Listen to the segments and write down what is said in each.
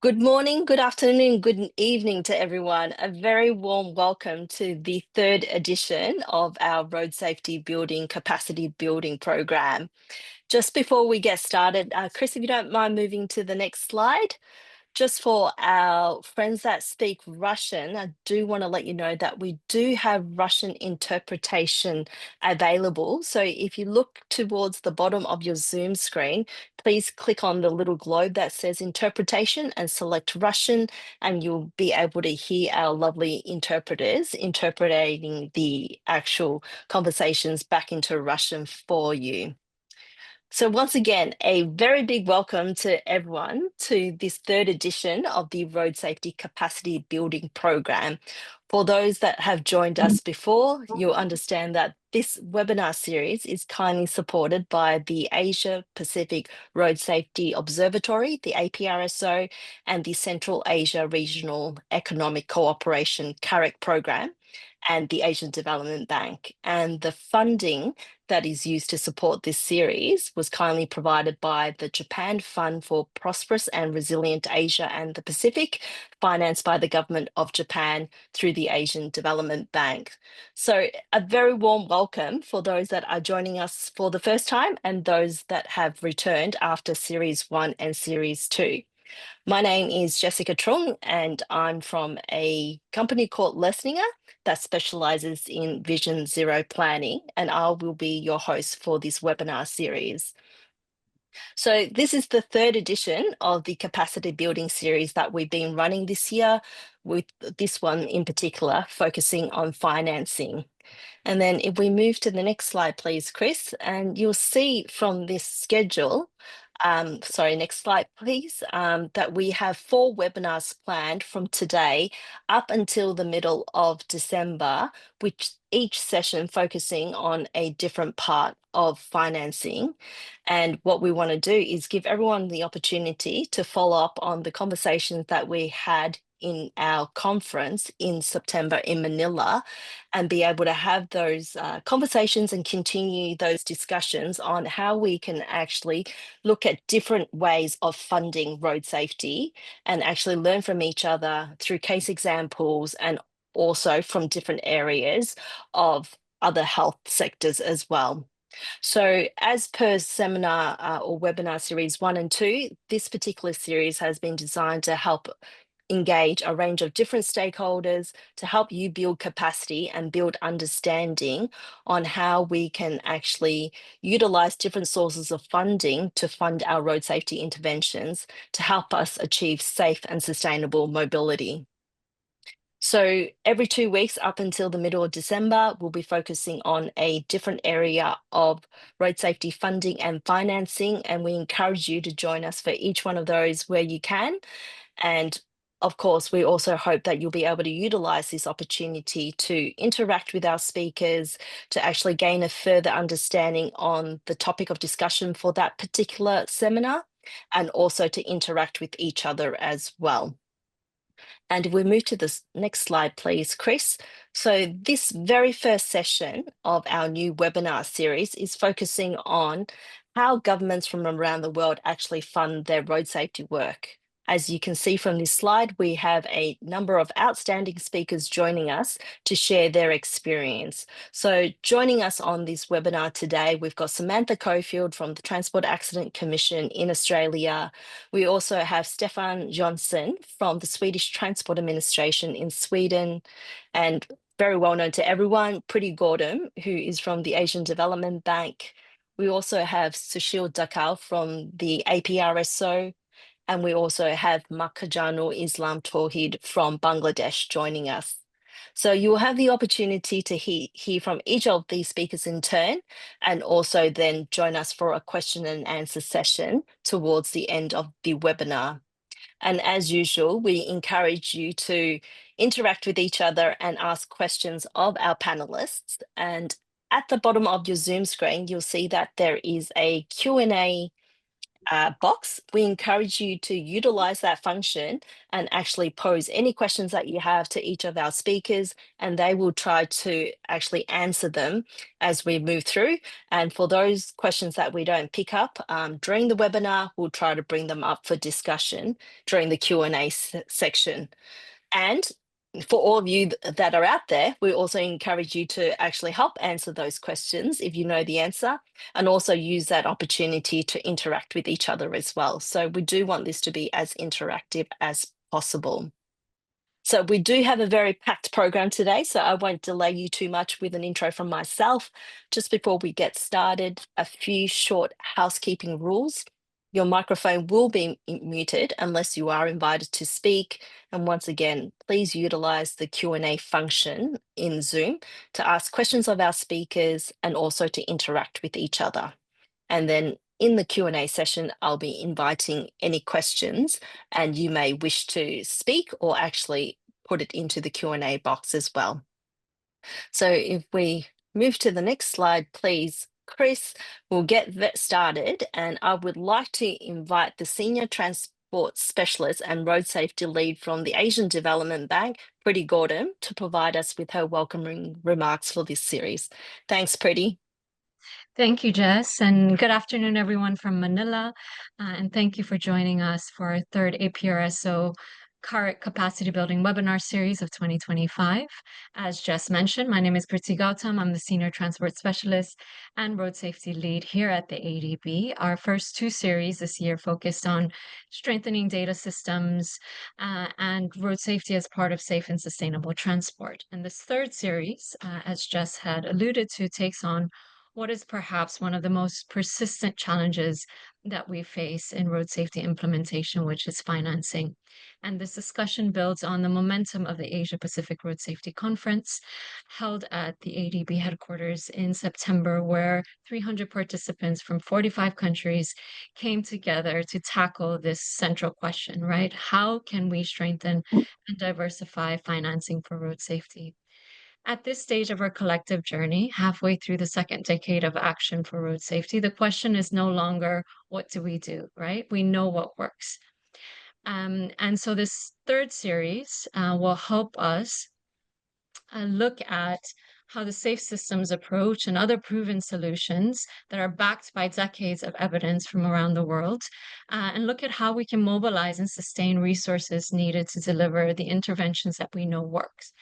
Good morning, good afternoon, good evening to everyone. A very warm welcome to the third edition of our Road Safety Building Capacity Building Program. Just before we get started, Chris, if you don't mind moving to the next slide. Just for our friends that speak Russian, I do want to let you know that we do have Russian interpretation available. So if you look towards the bottom of your Zoom screen, please click on the little globe that says interpretation and select Russian, and you'll be able to hear our lovely interpreters interpreting the actual conversations back into Russian for you. So once again, a very big welcome to everyone to this third edition of the Road Safety Capacity Building Program. For those that have joined us before, you'll understand that this webinar series is kindly supported by the Asia Pacific Road Safety Observatory, the APRSO, and the Central Asia Regional Economic Cooperation CAREC program, and the Asian Development Bank. And the funding that is used to support this series was kindly provided by the Japan Fund for Prosperous and Resilient Asia and the Pacific, financed by the government of Japan through the Asian Development Bank. So a very warm welcome for those that are joining us for the first time and those that have returned after Series 1 and Series 2. My name is Jessica Trung, and I'm from a company called Lesninger that specializes in Vision Zero planning, and I will be your host for this webinar series. So this is the third edition of the capacity building series that we've been running this year, with this one in particular focusing on financing. And then if we move to the next slide, please, Chris, and you'll see from this schedule, next slide, please, that we have 4 webinars planned from today up until the middle of December, which each session focusing on a different part of financing. And what we want to do is give everyone the opportunity to follow up on the conversations that we had in our conference in September in Manila, and be able to have those conversations and continue those discussions on how we can actually look at different ways of funding road safety and actually learn from each other through case examples and also from different areas of other health sectors as well. So as per seminar or webinar series 1 and 2, this particular series has been designed to help engage a range of different stakeholders to help you build capacity and build understanding on how we can actually utilize different sources of funding to fund our road safety interventions to help us achieve safe and sustainable mobility. So every 2 weeks up until the middle of December, we'll be focusing on a different area of road safety funding and financing, and we encourage you to join us for each one of those where you can. And of course, we also hope that you'll be able to utilize this opportunity to interact with our speakers, to actually gain a further understanding on the topic of discussion for that particular seminar, and also to interact with each other as well. And if we move to this next slide, please, Chris. So this very first session of our new webinar series is focusing on how governments from around the world actually fund their road safety work. As you can see from this slide, we have a number of outstanding speakers joining us to share their experience. So joining us on this webinar today, we've got Samantha Cofield from the Transport Accident Commission in Australia. We also have Stefan Jonsson from the Swedish Transport Administration in Sweden, and very well known to everyone, Pretty Gordon, who is from the Asian Development Bank. We also have Sushil Dakal from the APRSO, and we also have Makajano Islam Tawhid from Bangladesh joining us. So you will have the opportunity to hear from each of these speakers in turn, and also then join us for a question and answer session towards the end of the webinar. And as usual, we encourage you to interact with each other and ask questions of our panelists. And at the bottom of your Zoom screen, you'll see that there is a Q&A box, we encourage you to utilize that function and actually pose any questions that you have to each of our speakers, and they will try to actually answer them as we move through. And for those questions that we don't pick up during the webinar, we'll try to bring them up for discussion during the Q&A section. And for all of you that are out there, we also encourage you to actually help answer those questions if you know the answer, and also use that opportunity to interact with each other as well. So we do want this to be as interactive as possible. So we do have a very packed program today, so I won't delay you too much with an intro from myself. Just before we get started, a few short housekeeping rules. Your microphone will be muted unless you are invited to speak. And once again, please utilize the Q&A function in Zoom to ask questions of our speakers and also to interact with each other. And then in the Q&A session, I'll be inviting any questions, and you may wish to speak or actually put it into the Q&A box as well. So if we move to the next slide, please, Chris, we'll get started. And I would like to invite the Senior Transport Specialist and Road Safety Lead from the Asian Development Bank, Pretty Gordon, to provide us with her welcoming remarks for this series. Thanks, Pretty. Thank you, Jess, and good afternoon, everyone from Manila. And thank you for joining us for our third APRSO CAREC Capacity Building webinar series of 2025. As Jess mentioned, my name is Priti Gautam. I'm the Senior Transport Specialist and Road Safety Lead here at the ADB. Our first two series this year focused on strengthening data systems and road safety as part of safe and sustainable transport. And this third series, as Jess had alluded to, takes on what is perhaps one of the most persistent challenges that we face in road safety implementation, which is financing. And this discussion builds on the momentum of the Asia Pacific Road Safety Conference held at the ADB headquarters in September, where 300 participants from 45 countries came together to tackle this central question, right? How can we strengthen and diversify financing for road safety? At this stage of our collective journey, halfway through the second decade of action for road safety, the question is no longer what do we do, right? We know what works. And so this third series will help us look at how the safe systems approach and other proven solutions that are backed by decades of evidence from around the world, and look at how we can mobilize and sustain resources needed to deliver the interventions that we know works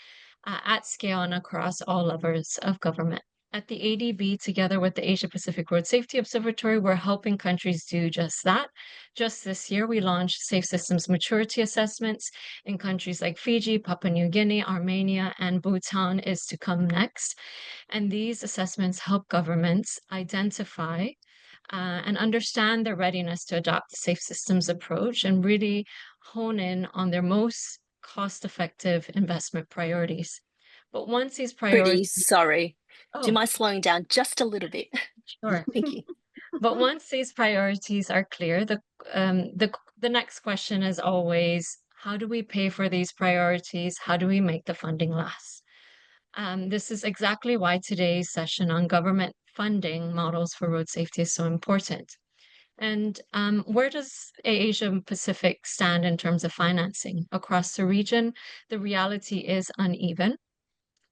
at scale and across all levels of government. At the ADB, together with the Asia Pacific Road Safety Observatory, we're helping countries do just that. Just this year, we launched safe systems maturity assessments in countries like Fiji, Papua New Guinea, Armenia, and Bhutan is to come next. And these assessments help governments identify and understand their readiness to adopt the safe systems approach and really hone in on their most cost-effective investment priorities. But once these Pretty priorities, sorry. Do you oh, mind slowing down just a little bit? sure. Thank you. But once these priorities are clear, the next question is always, how do we pay for these priorities? How do we make the funding last? This is exactly why today's session on government funding models for road safety is so important. And where does Asia Pacific stand in terms of financing? Across the region, the reality is uneven.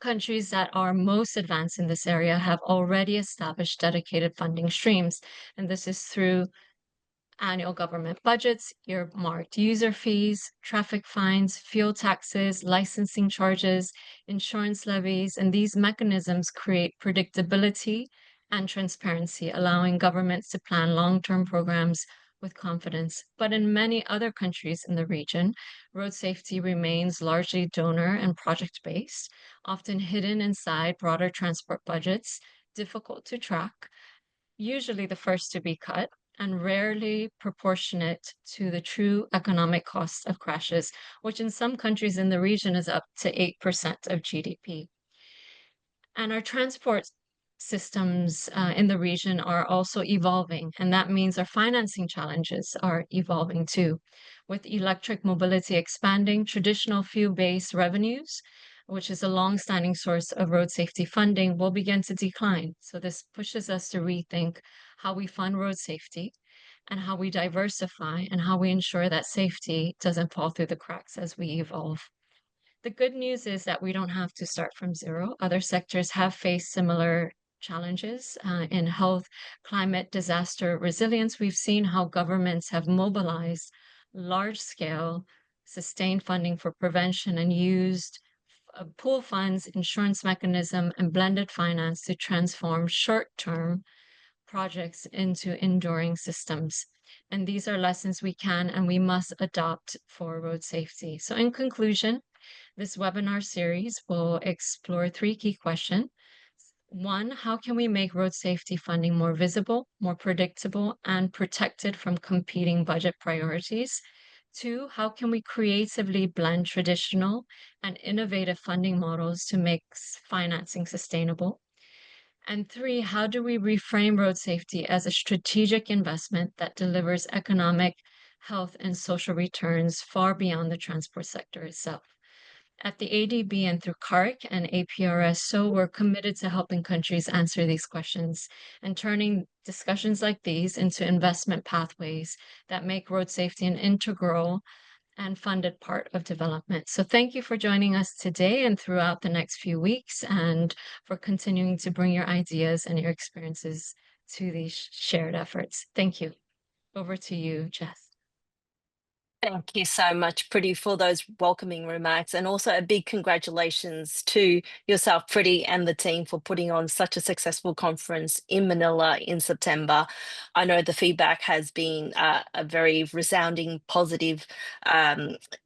Countries that are most advanced in this area have already established dedicated funding streams, and this is through annual government budgets, earmarked user fees, traffic fines, fuel taxes, licensing charges, insurance levies, and these mechanisms create predictability and transparency, allowing governments to plan long-term programs with confidence. But in many other countries in the region, road safety remains largely donor and project-based, often hidden inside broader transport budgets, difficult to track, usually the first to be cut, and rarely proportionate to the true economic cost of crashes, which in some countries in the region is up to 8% of GDP. And our transport systems in the region are also evolving, and that means our financing challenges are evolving too. With electric mobility expanding, traditional fuel-based revenues, which is a long-standing source of road safety funding, will begin to decline. So this pushes us to rethink how we fund road safety and how we diversify and how we ensure that safety doesn't fall through the cracks as we evolve. The good news is that we don't have to start from zero. Other sectors have faced similar challenges in health, climate, disaster resilience. We've seen how governments have mobilized large scale, sustained funding for prevention and used pool funds, insurance mechanism, and blended finance to transform short term projects into enduring systems. And these are lessons we can and we must adopt for road safety. So, in conclusion, this webinar series will explore three key questions. One, how can we make road safety funding more visible, more predictable, and protected from competing budget priorities? Two, how can we creatively blend traditional and innovative funding models to make financing sustainable? And three, how do we reframe road safety as a strategic investment that delivers economic, health, and social returns far beyond the transport sector itself? At the ADB and through CAREC and APRSO, we're committed to helping countries answer these questions and turning discussions like these into investment pathways that make road safety an integral and funded part of development. So thank you for joining us today and throughout the next few weeks, and for continuing to bring your ideas and your experiences to these shared efforts. Thank you. Over to you, Jess. Thank you so much, Pretty, for those welcoming remarks. And also a big congratulations to yourself, Pretty, and the team for putting on such a successful conference in Manila in September. I know the feedback has been a very resounding positive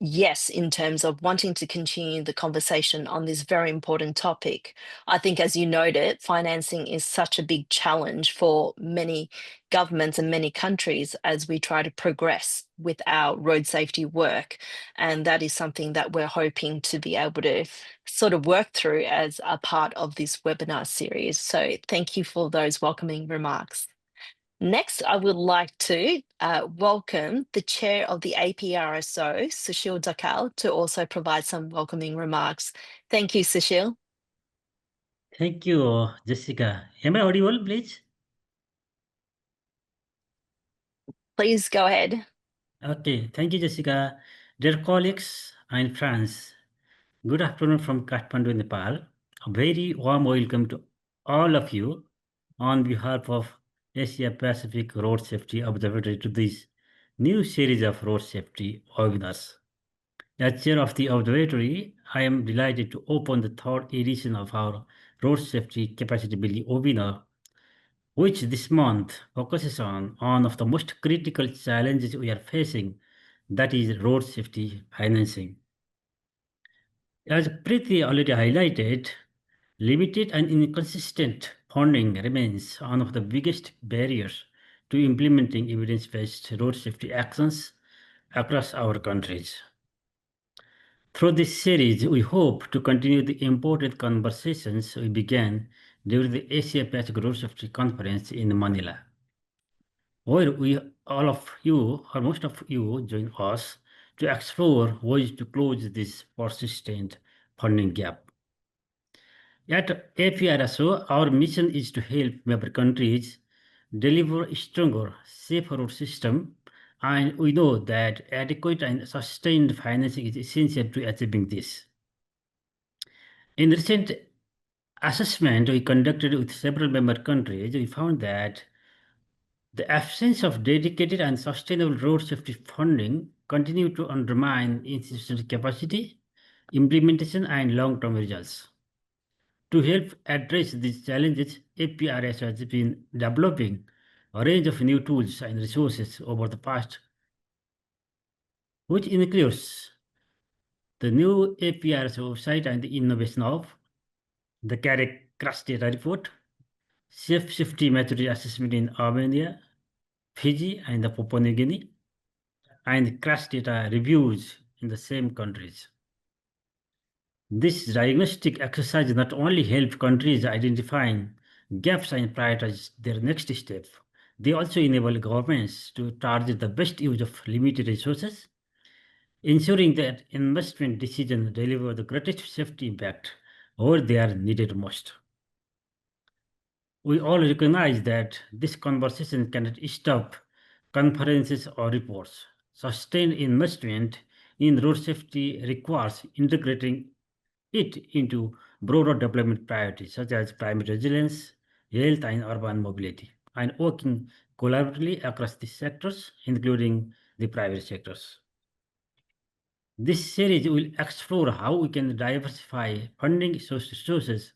yes, in terms of wanting to continue the conversation on this very important topic. I think, as you noted, financing is such a big challenge for many governments and many countries as we try to progress with our road safety work. And that is something that we're hoping to be able to sort of work through as a part of this webinar series. So thank you for those welcoming remarks. Next, I would like to welcome the chair of the APRSO, Sushil Dakal, to also provide some welcoming remarks. Thank you, Sushil. Thank you, Jessica. Am I audible, please? Please go ahead. Okay, thank you, Jessica. Dear colleagues and friends, good afternoon from Kathmandu, Nepal. A very warm welcome to all of you on behalf of Asia Pacific Road Safety Observatory to this new series of road safety webinars. As chair of the observatory, I am delighted to open the third edition of our road safety capacity building webinar, which this month focuses on one of the most critical challenges we are facing, that is road safety financing. As Preeti already highlighted, limited and inconsistent funding remains one of the biggest barriers to implementing evidence-based road safety actions across our countries. Through this series, we hope to continue the important conversations we began during the Asia Pacific Road Safety Conference in Manila, where all of you, or most of you, join us to explore ways to close this persistent funding gap. At APRSO, our mission is to help member countries deliver a stronger, safer road system, and we know that adequate and sustained financing is essential to achieving this. In recent assessment we conducted with several member countries, we found that the absence of dedicated and sustainable road safety funding continue to undermine institutional capacity, implementation, and long-term results. To help address these challenges, APRS has been developing a range of new tools and resources over the past, which includes the new APRS website and the innovation of the CAREC crash data report, safe safety maturity assessment in Armenia, Fiji, and the Papua New Guinea, and crash data reviews in the same countries. This diagnostic exercise not only helps countries identifying gaps and prioritize their next step, they also enable governments to target the best use of limited resources, ensuring that investment decisions deliver the greatest safety impact where they are needed most. We all recognize that this conversation cannot stop conferences, or reports. Sustained investment in road safety requires integrating it into broader development priorities such as climate resilience, health, and urban mobility, and working collaboratively across these sectors, including the private sectors. This series will explore how we can diversify funding sources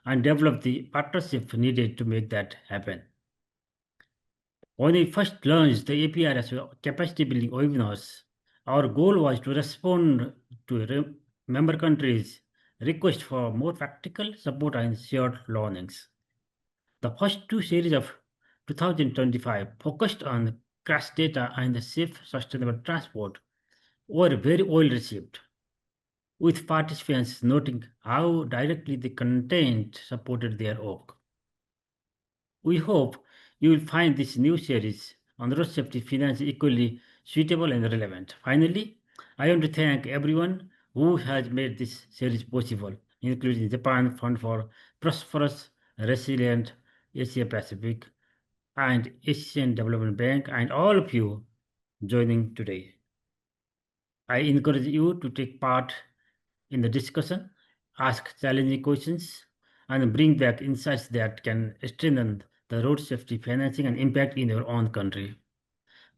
and develop the partnership needed to make that happen. When we first launched the APRSO capacity building webinars, our goal was to respond to member countries' request for more practical support and shared learnings. The first two series of 2025 focused on crash data and the safe, sustainable transport were very well received, with participants noting how directly the content supported their work. We hope you will find this new series on road safety finance equally suitable and relevant. Finally, I want to thank everyone who has made this series possible, including Japan Fund for Prosperous, Resilient Asia Pacific, and Asian Development Bank, and all of you joining today. I encourage you to take part in the discussion, ask challenging questions, and bring back insights that can strengthen the road safety financing and impact in your own country.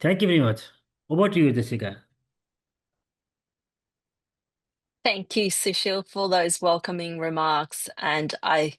Thank you very much. Over to you, Jessica. Thank you, Sushil, for those welcoming remarks. And I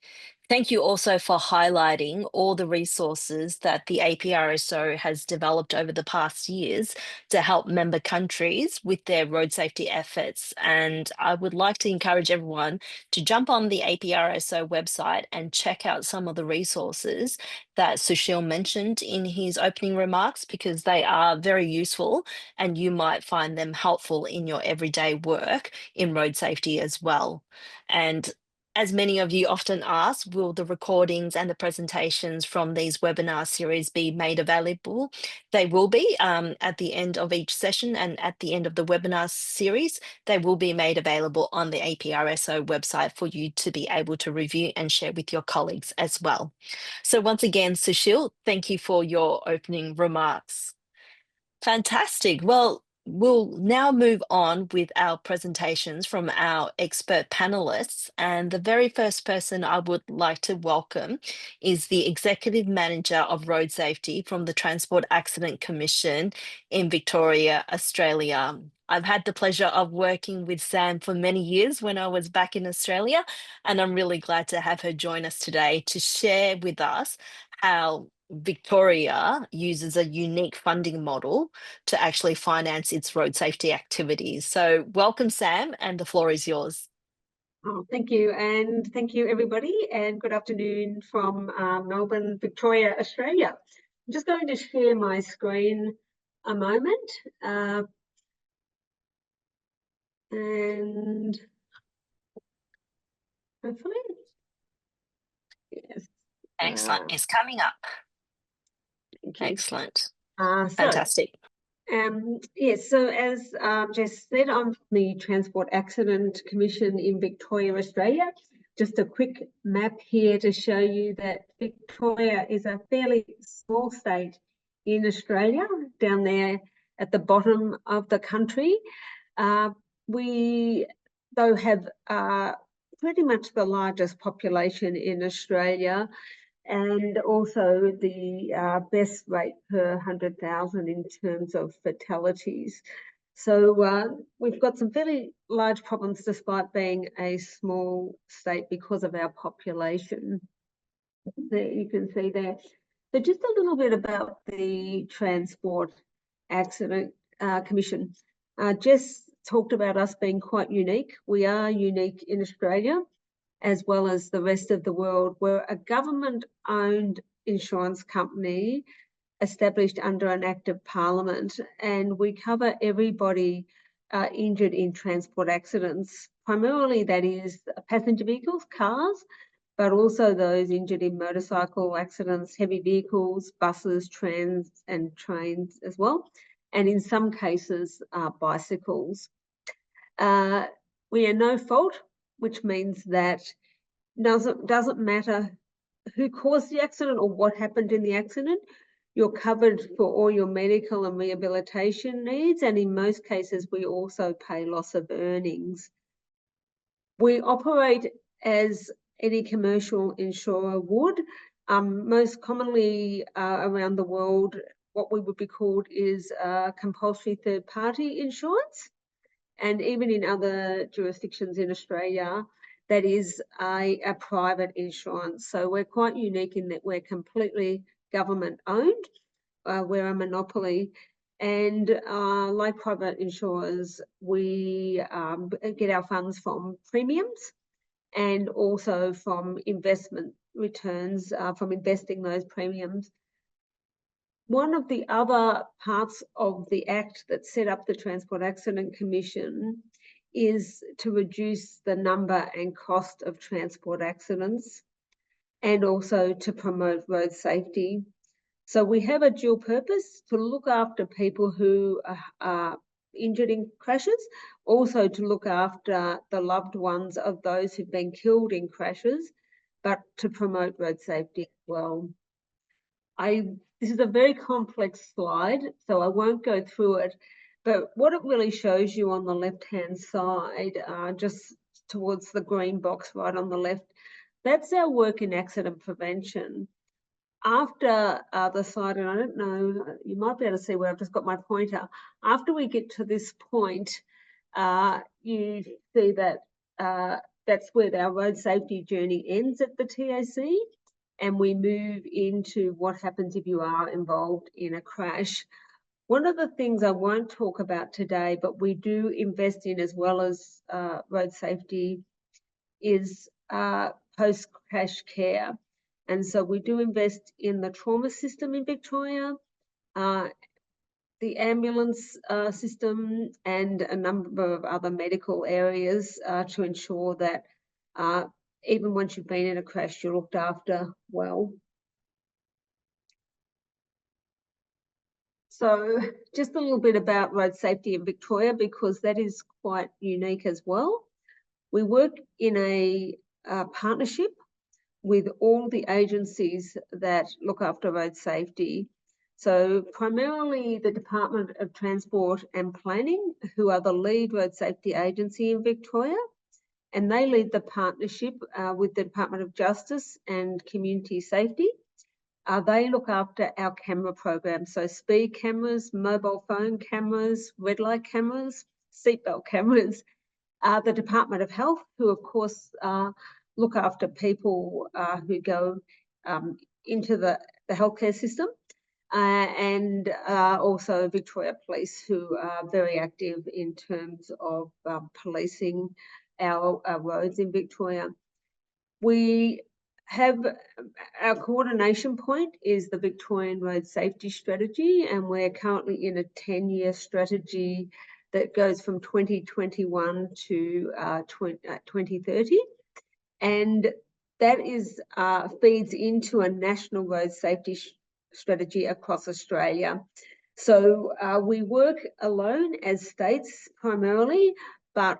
thank you also for highlighting all the resources that the APRSO has developed over the past years to help member countries with their road safety efforts. And I would like to encourage everyone to jump on the APRSO website and check out some of the resources that Sushil mentioned in his opening remarks, because they are very useful and you might find them helpful in your everyday work in road safety as well. And as many of you often ask, will the recordings and the presentations from these webinar series be made available? They will be at the end of each session and at the end of the webinar series. They will be made available on the APRSO website for you to be able to review and share with your colleagues as well. So once again, Sushil, thank you for your opening remarks. Fantastic. Well, we'll now move on with our presentations from our expert panelists. And the very first person I would like to welcome is the Executive Manager of Road Safety from the Transport Accident Commission in Victoria, Australia. I've had the pleasure of working with Sam for many years when I was back in Australia, and I'm really glad to have her join us today to share with us how Victoria uses a unique funding model to actually finance its road safety activities. So welcome, Sam, and the floor is yours. Oh, thank you, and thank you everybody, and good afternoon from Melbourne, Victoria, Australia. I'm just going to share my screen a moment, and hopefully, yes. Excellent. It's coming up. Excellent. Fantastic. Yes, so as Jess said, I'm from the Transport Accident Commission in Victoria, Australia. Just a quick map here to show you that Victoria is a fairly small state in Australia, down there at the bottom of the country. We, though, have pretty much the largest population in Australia, and also the best rate per 100,000 in terms of fatalities. So we've got some fairly large problems despite being a small state because of our population. There you can see there. So just a little bit about the Transport Accident Commission. Jess talked about us being quite unique. We are unique in Australia, as well as the rest of the world. We're a government-owned insurance company established under an Act of Parliament, and we cover everybody injured in transport accidents. Primarily that is passenger vehicles, cars, but also those injured in motorcycle accidents, heavy vehicles, buses, trams and trains as well, and in some cases bicycles. We are no fault, which means that doesn't matter who caused the accident or what happened in the accident. You're covered for all your medical and rehabilitation needs, and in most cases, we also pay loss of earnings. We operate as any commercial insurer would. Most commonly around the world, what we would be called is compulsory third-party insurance. And even in other jurisdictions in Australia, that is a private insurance. So we're quite unique in that we're completely government owned. We're a monopoly. And like private insurers, we get our funds from premiums and also from investment returns from investing those premiums. One of the other parts of the Act that set up the Transport Accident Commission is to reduce the number and cost of transport accidents and also to promote road safety. So we have a dual purpose: to look after people who are injured in crashes, also to look after the loved ones of those who've been killed in crashes, but to promote road safety as well. This is a very complex slide, so I won't go through it, but what it really shows you on the left-hand side, just towards the green box right on the left, that's our work in accident prevention. After the slide, and I don't know, you might be able to see where I've just got my pointer. After we get to this point, you see that that's where our road safety journey ends at the TAC, and we move into what happens if you are involved in a crash. One of the things I won't talk about today, but we do invest in as well as road safety, is post-crash care. And so we do invest in the trauma system in Victoria, the ambulance system, and a number of other medical areas to ensure that even once you've been in a crash, you're looked after well. So just a little bit about road safety in Victoria, because that is quite unique as well. We work in a partnership with all the agencies that look after road safety. So primarily the Department of Transport and Planning, who are the lead road safety agency in Victoria, and they lead the partnership with the Department of Justice and Community Safety. They look after our camera program, so speed cameras, mobile phone cameras, red light cameras, seatbelt cameras. The Department of Health, who of course look after people who go into the healthcare system, and also Victoria Police, who are very active in terms of policing our roads in Victoria. We have our coordination point is the Victorian Road Safety Strategy, and we're currently in a 10-year strategy that goes from 2021 to 2030. And that is feeds into a national road safety strategy across Australia. So we work alone as states primarily, but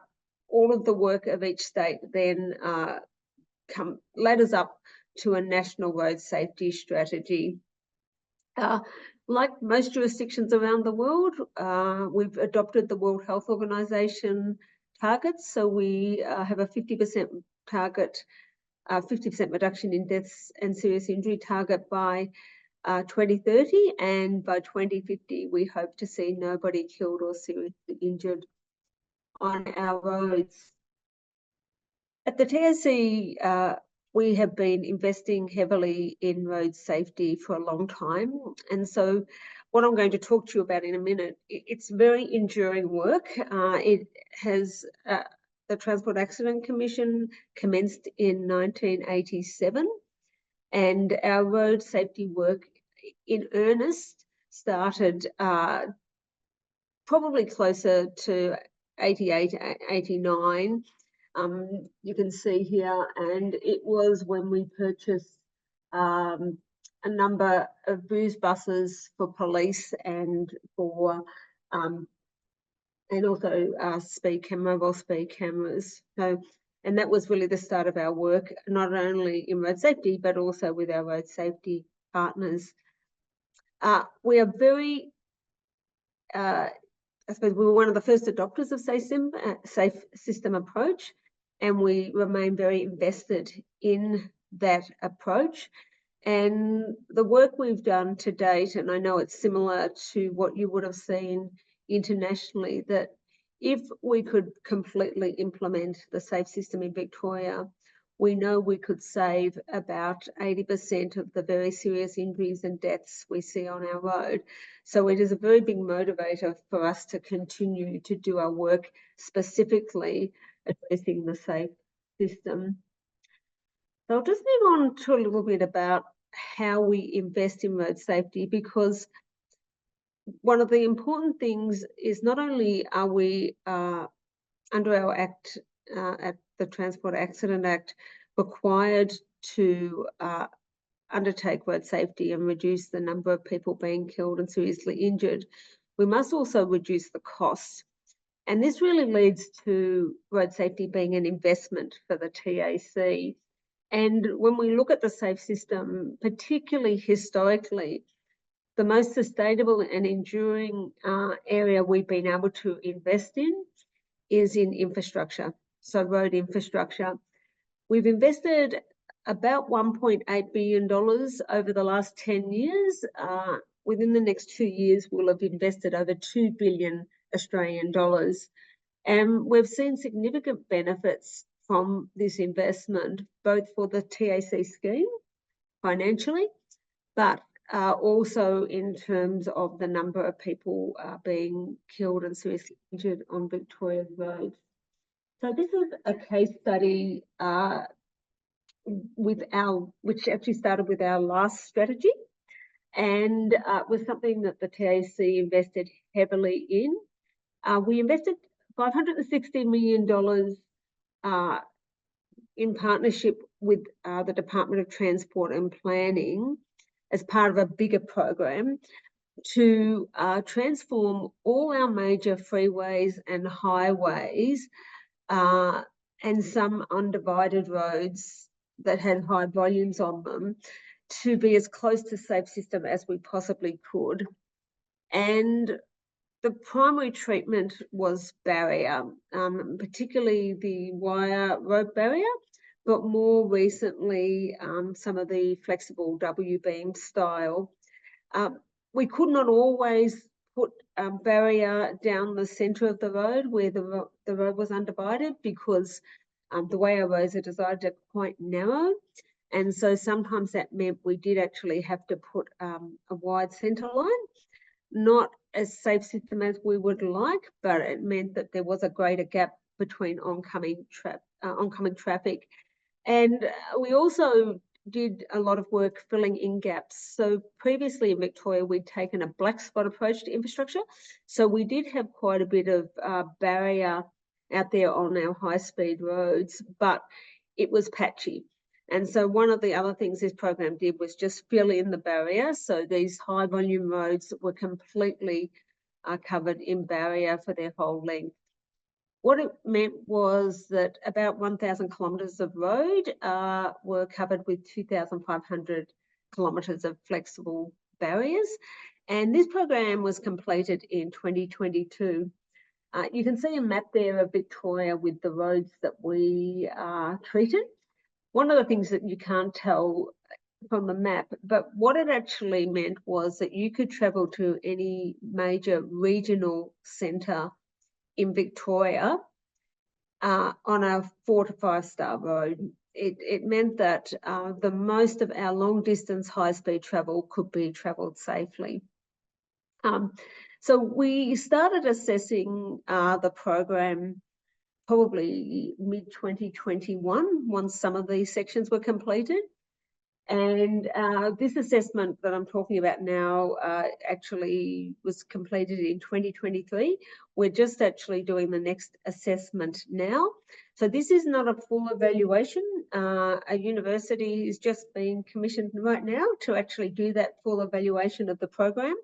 all of the work of each state then ladders up to a national road safety strategy. Like most jurisdictions around the world, we've adopted the World Health Organization targets. So we have a 50% target, 50% reduction in deaths and serious injury target by 2030, and by 2050 we hope to see nobody killed or seriously injured on our roads. At the TAC, we have been investing heavily in road safety for a long time, and so what I'm going to talk to you about in a minute, it's very enduring work. It has the Transport Accident Commission commenced in 1987, and our road safety work in earnest started probably closer to 88, 89. You can see here, and it was when we purchased a number of booze buses for police and for and also mobile speed cameras. So, and that was really the start of our work, not only in road safety, but also with our road safety partners. We are very, I suppose we were one of the first adopters of safe system approach, and we remain very invested in that approach. And the work we've done to date, and I know it's similar to what you would have seen internationally, that if we could completely implement the safe system in Victoria, we know we could save about 80% of the very serious injuries and deaths we see on our road. So it is a very big motivator for us to continue to do our work specifically addressing the safe system. So I'll just move on to a little bit about how we invest in road safety, because one of the important things is not only are we under our Act, at the Transport Accident Act, required to undertake road safety and reduce the number of people being killed and seriously injured, we must also reduce the costs. And this really leads to road safety being an investment for the TAC. And when we look at the safe system, particularly historically, the most sustainable and enduring area we've been able to invest in is in infrastructure, so road infrastructure. We've invested about $1.8 billion over the last 10 years. Within the next 2 years, we'll have invested over 2 billion Australian dollars. And we've seen significant benefits from this investment, both for the TAC scheme financially, but also in terms of the number of people being killed and seriously injured on Victoria's roads. So this is a case study which actually started with our last strategy, and was something that the TAC invested heavily in. We invested $560 million in partnership with the Department of Transport and Planning as part of a bigger program to transform all our major freeways and highways and some undivided roads that had high volumes on them to be as close to safe system as we possibly could. And the primary treatment was barrier, particularly the wire rope barrier, but more recently, some of the flexible W-beam style. We could not always put barrier down the centre of the road where the road was undivided, because the way our roads are designed are quite narrow. And so sometimes that meant we did actually have to put a wide centre line. Not as safe system as we would like, but it meant that there was a greater gap between oncoming traffic. And we also did a lot of work filling in gaps. So previously in Victoria, we'd taken a black spot approach to infrastructure. So we did have quite a bit of barrier out there on our high-speed roads, but it was patchy. And so one of the other things this program did was just fill in the barrier. So these high volume roads were completely covered in barrier for their whole length. What it meant was that about 1,000 kilometres of road were covered with 2,500 kilometres of flexible barriers. And this program was completed in 2022. You can see a map there of Victoria with the roads that we treated. One of the things that you can't tell from the map, but what it actually meant was that you could travel to any major regional centre in Victoria on a 4 to 5 star road. It meant that the most of our long distance high speed travel could be travelled safely. So we started assessing the program probably mid-2021, once some of these sections were completed. And this assessment that I'm talking about now actually was completed in 2023. We're just actually doing the next assessment now. So this is not a full evaluation. A university is just being commissioned right now to actually do that full evaluation of the program.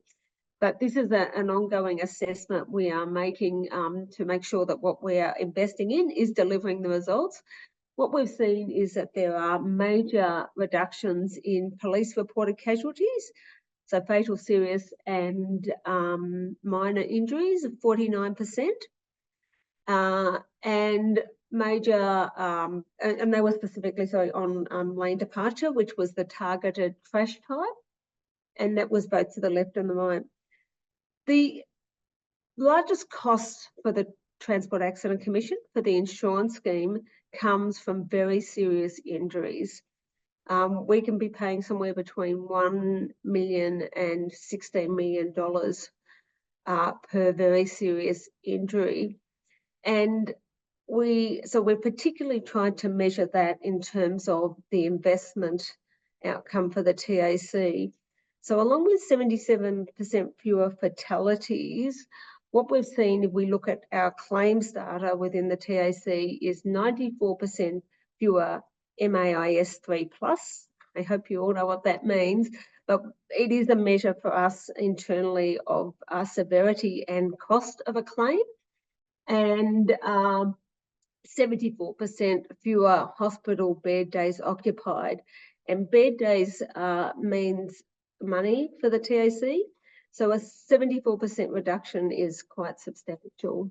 But this is an ongoing assessment we are making to make sure that what we are investing in is delivering the results. What we've seen is that there are major reductions in police reported casualties. So fatal, serious and minor injuries of 49%. And major, and they were specifically, sorry, on lane departure, which was the targeted crash type. And that was both to the left and the right. The largest cost for the Transport Accident Commission for the insurance scheme comes from very serious injuries. We can be paying somewhere between $1 million and $16 million per very serious injury. And we're particularly trying to measure that in terms of the investment outcome for the TAC. So along with 77% fewer fatalities, what we've seen if we look at our claims data within the TAC is 94% fewer MAIS 3+. I hope you all know what that means, but it is a measure for us internally of severity and cost of a claim. And 74% fewer hospital bed days occupied. And bed days means money for the TAC. So a 74% reduction is quite substantial.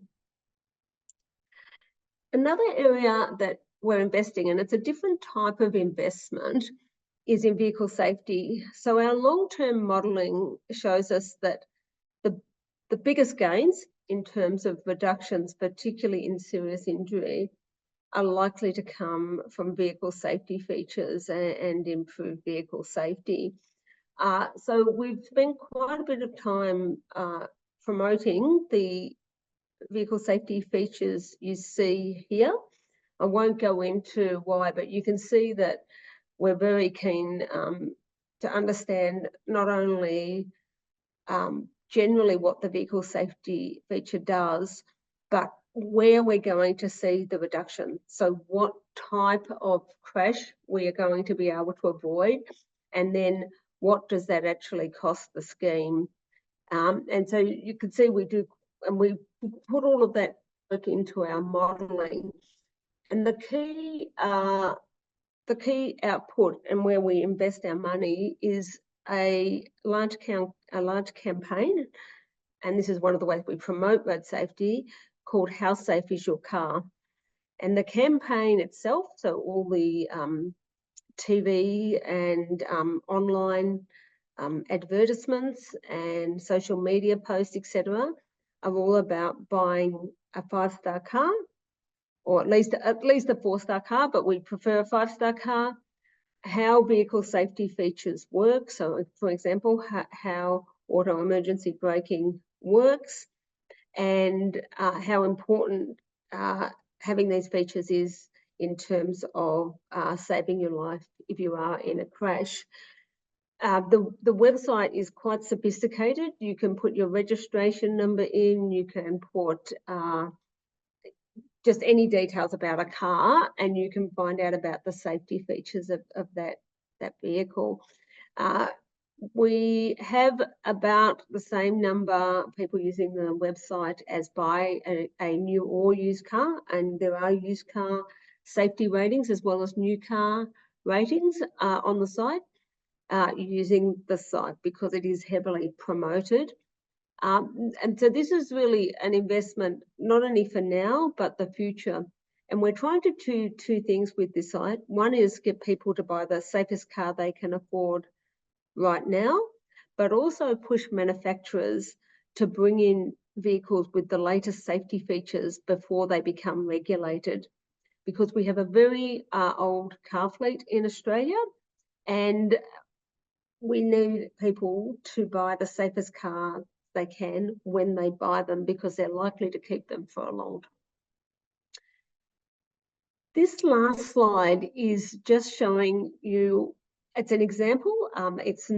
Another area that we're investing in, it's a different type of investment, is in vehicle safety. So our long-term modelling shows us that the biggest gains in terms of reductions, particularly in serious injury, are likely to come from vehicle safety features and improved vehicle safety. So we've spent quite a bit of time promoting the vehicle safety features you see here. I won't go into why, but you can see that we're very keen to understand not only generally what the vehicle safety feature does, but where we're going to see the reduction. So what type of crash we are going to be able to avoid, and then what does that actually cost the scheme. And so you can see we do, and we put all of that work into our modelling. And the key output and where we invest our money is a large campaign, and this is one of the ways we promote road safety, called How Safe Is Your Car? And the campaign itself, so all the TV and online advertisements and social media posts, etc., are all about buying a 5-star car, or at least a 4-star car, but we prefer a 5-star car. How vehicle safety features work. So, for example, how auto emergency braking works, and how important having these features is in terms of saving your life if you are in a crash. The website is quite sophisticated. You can put your registration number in, you can put just any details about a car, and you can find out about the safety features of that vehicle. We have about the same number of people using the website as buy a new or used car, and there are used car safety ratings as well as new car ratings on the site, using the site because it is heavily promoted. And so this is really an investment not only for now but the future. And we're trying to do two things with this site. One is get people to buy the safest car they can afford right now, but also push manufacturers to bring in vehicles with the latest safety features before they become regulated, because we have a very old car fleet in Australia, and we need people to buy the safest car they can when they buy them, because they're likely to keep them for a long time. This last slide is just showing you, it's an example. It's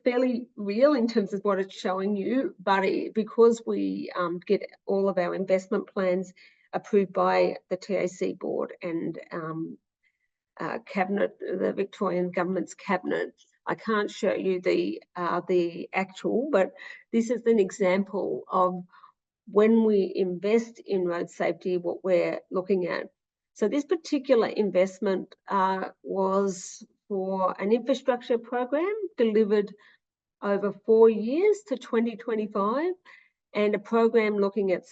fairly real in terms of what it's showing you, but because we get all of our investment plans approved by the TAC board and cabinet, the Victorian government's cabinet, I can't show you the actual, but this is an example of when we invest in road safety, what we're looking at. So this particular investment was for an infrastructure program delivered over 4 years to 2025, and a program looking at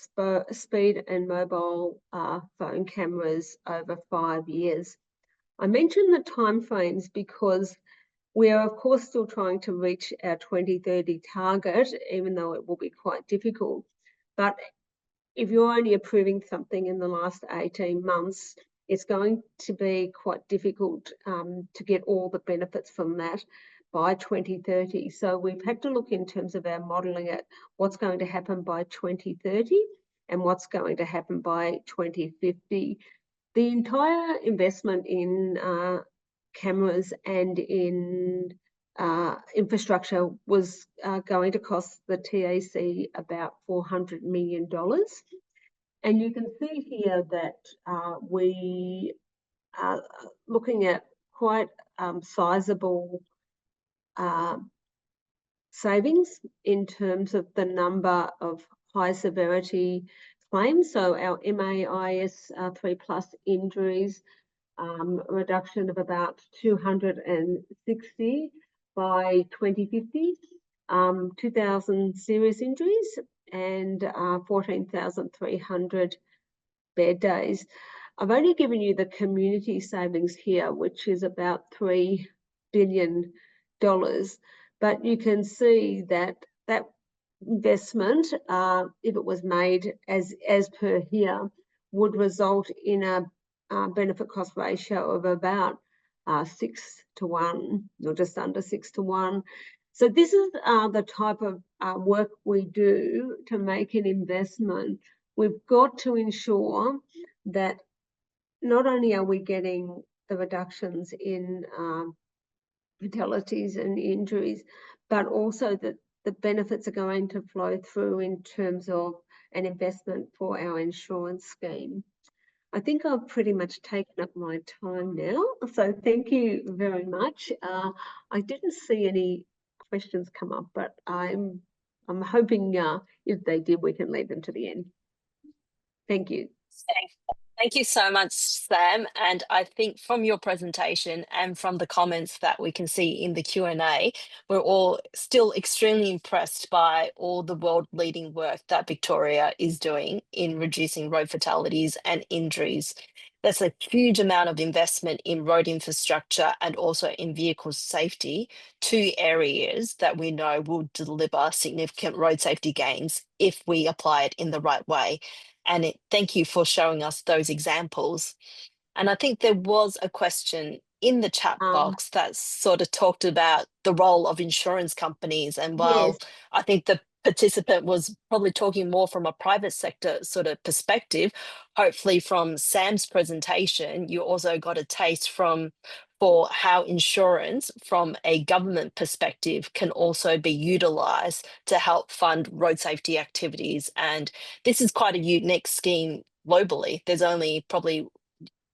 speed and mobile phone cameras over 5 years. I mention the timeframes because we are, of course, still trying to reach our 2030 target, even though it will be quite difficult. But if you're only approving something in the last 18 months, it's going to be quite difficult to get all the benefits from that by 2030. So we've had to look in terms of our modelling at what's going to happen by 2030 and what's going to happen by 2050. The entire investment in cameras and in infrastructure was going to cost the TAC about $400 million. And you can see here that we are looking at quite sizable savings in terms of the number of high severity claims. So our MAIS 3+ injuries, a reduction of about 260 by 2050, 2,000 serious injuries, and 14,300 bed days. I've only given you the community savings here, which is about $3 billion, but you can see that that investment, if it was made as per here, would result in a benefit cost ratio of about 6 to 1, or just under 6 to 1. So this is the type of work we do to make an investment. We've got to ensure that not only are we getting the reductions in fatalities and injuries, but also that the benefits are going to flow through in terms of an investment for our insurance scheme. I think I've pretty much taken up my time now, so thank you very much. I didn't see any questions come up, but I'm hoping if they did, we can leave them to the end. Thank you. Thank you so much, Sam. And I think from your presentation and from the comments that we can see in the Q&A, we're all still extremely impressed by all the world-leading work that Victoria is doing in reducing road fatalities and injuries. There's a huge amount of investment in road infrastructure and also in vehicle safety, two areas that we know will deliver significant road safety gains if we apply it in the right way. And thank you for showing us those examples. And I think there was a question in the chat box that sort of talked about the role of insurance companies. And while Yes. I think the participant was probably talking more from a private sector sort of perspective, hopefully from Sam's presentation, you also got a taste for how insurance from a government perspective can also be utilised to help fund road safety activities. And this is quite a unique scheme globally. There's only probably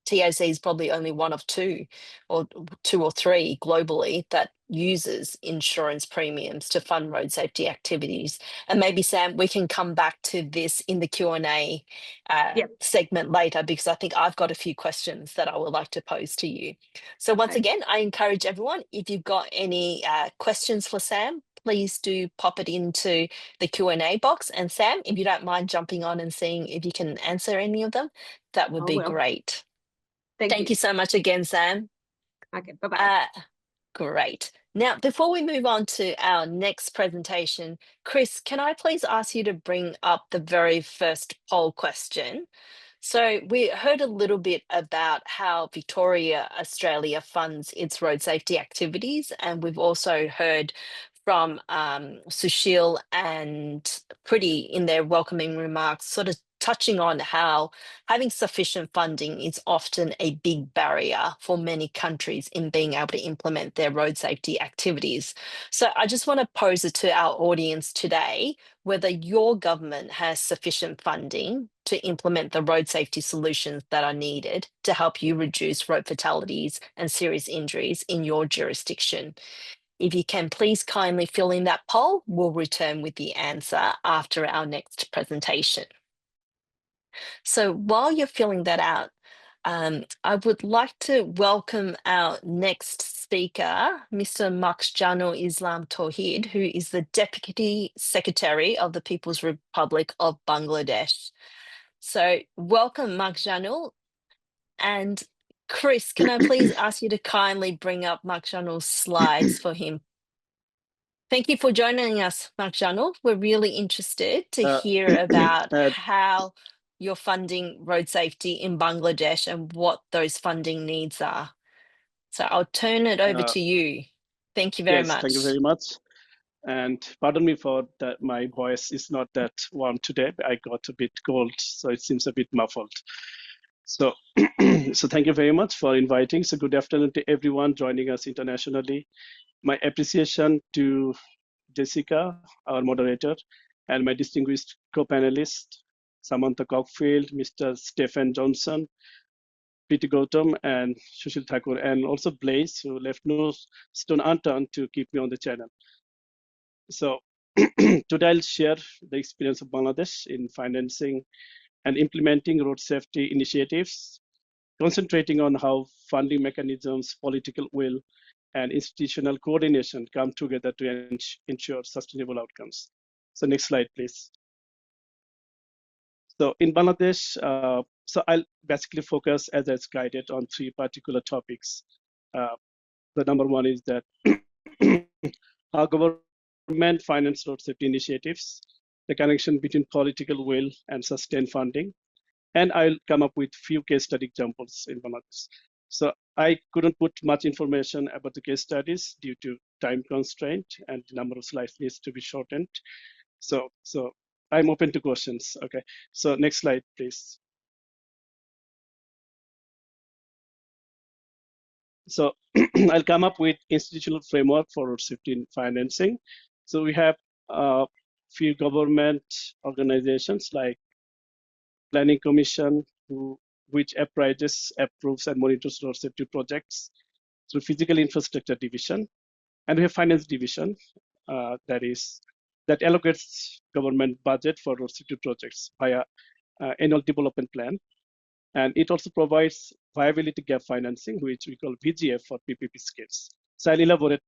TAC is probably only one of two or three globally that uses insurance premiums to fund road safety activities. And maybe, Sam, we can come back to this in the Q&A segment later, because I think I've got a few questions that I would like to pose to you. So once again, I encourage everyone, if you've got any questions for Sam, please do pop it into the Q&A box. And Sam, if you don't mind jumping on and seeing if you can answer any of them, that would be great. Thank you so much again, Sam. Okay, bye-bye. Great. Now, before we move on to our next presentation, Chris, can I please ask you to bring up the very first poll question? So we heard a little bit about how Victoria, Australia funds its road safety activities, and we've also heard from Sushil and Pretty in their welcoming remarks, sort of touching on how having sufficient funding is often a big barrier for many countries in being able to implement their road safety activities. So I just want to pose it to our audience today, whether your government has sufficient funding to implement the road safety solutions that are needed to help you reduce road fatalities and serious injuries in your jurisdiction. If you can please kindly fill in that poll, we'll return with the answer after our next presentation. So while you're filling that out, I would like to welcome our next speaker, Mr. Makhjanul Islam Tawhid, who is the Deputy Secretary of the People's Republic of Bangladesh. So welcome, Makhjanul. And Chris, can I please ask you to kindly bring up Makhjanul's slides for him? Thank you for joining us, Makhjanul. We're really interested to hear about how you're funding road safety in Bangladesh and what those funding needs are. So I'll turn it over to you. Thank you very much. Thank you very much. And pardon me for that, my voice is not that warm today. I got a bit cold, so it seems a bit muffled. So, so thank you very much for inviting. So good afternoon to everyone joining us internationally. My appreciation to Jessica, our moderator, and my distinguished co-panelists, Samantha Cockfield, Mr. Stephen Johnson, Preeti Gautam, and Sushil Thakur, and also Blaise, who left no stone unturned to keep me on the channel. So today I'll share the experience of Bangladesh in financing and implementing road safety initiatives, concentrating on how funding mechanisms, political will, and institutional coordination come together to ensure sustainable outcomes. So next slide, please. So in Bangladesh, so I'll basically focus as it's guided on three particular topics. The number one is that how government finance road safety initiatives, the connection between political will and sustained funding, and I'll come up with few case study examples in Bangladesh. So I couldn't put much information about the case studies due to time constraint, and the number of slides needs to be shortened. So I'm open to questions. Okay, so next slide, please. So I'll come up with institutional framework for road safety financing. So we have a few government organizations like Planning Commission, which APRSO approves and monitors road safety projects through Physical Infrastructure Division, and we have Finance Division that allocates government budget for road safety projects via annual development plan, and it also provides viability gap financing, which we call VGF for PPP schemes. So I'll elaborate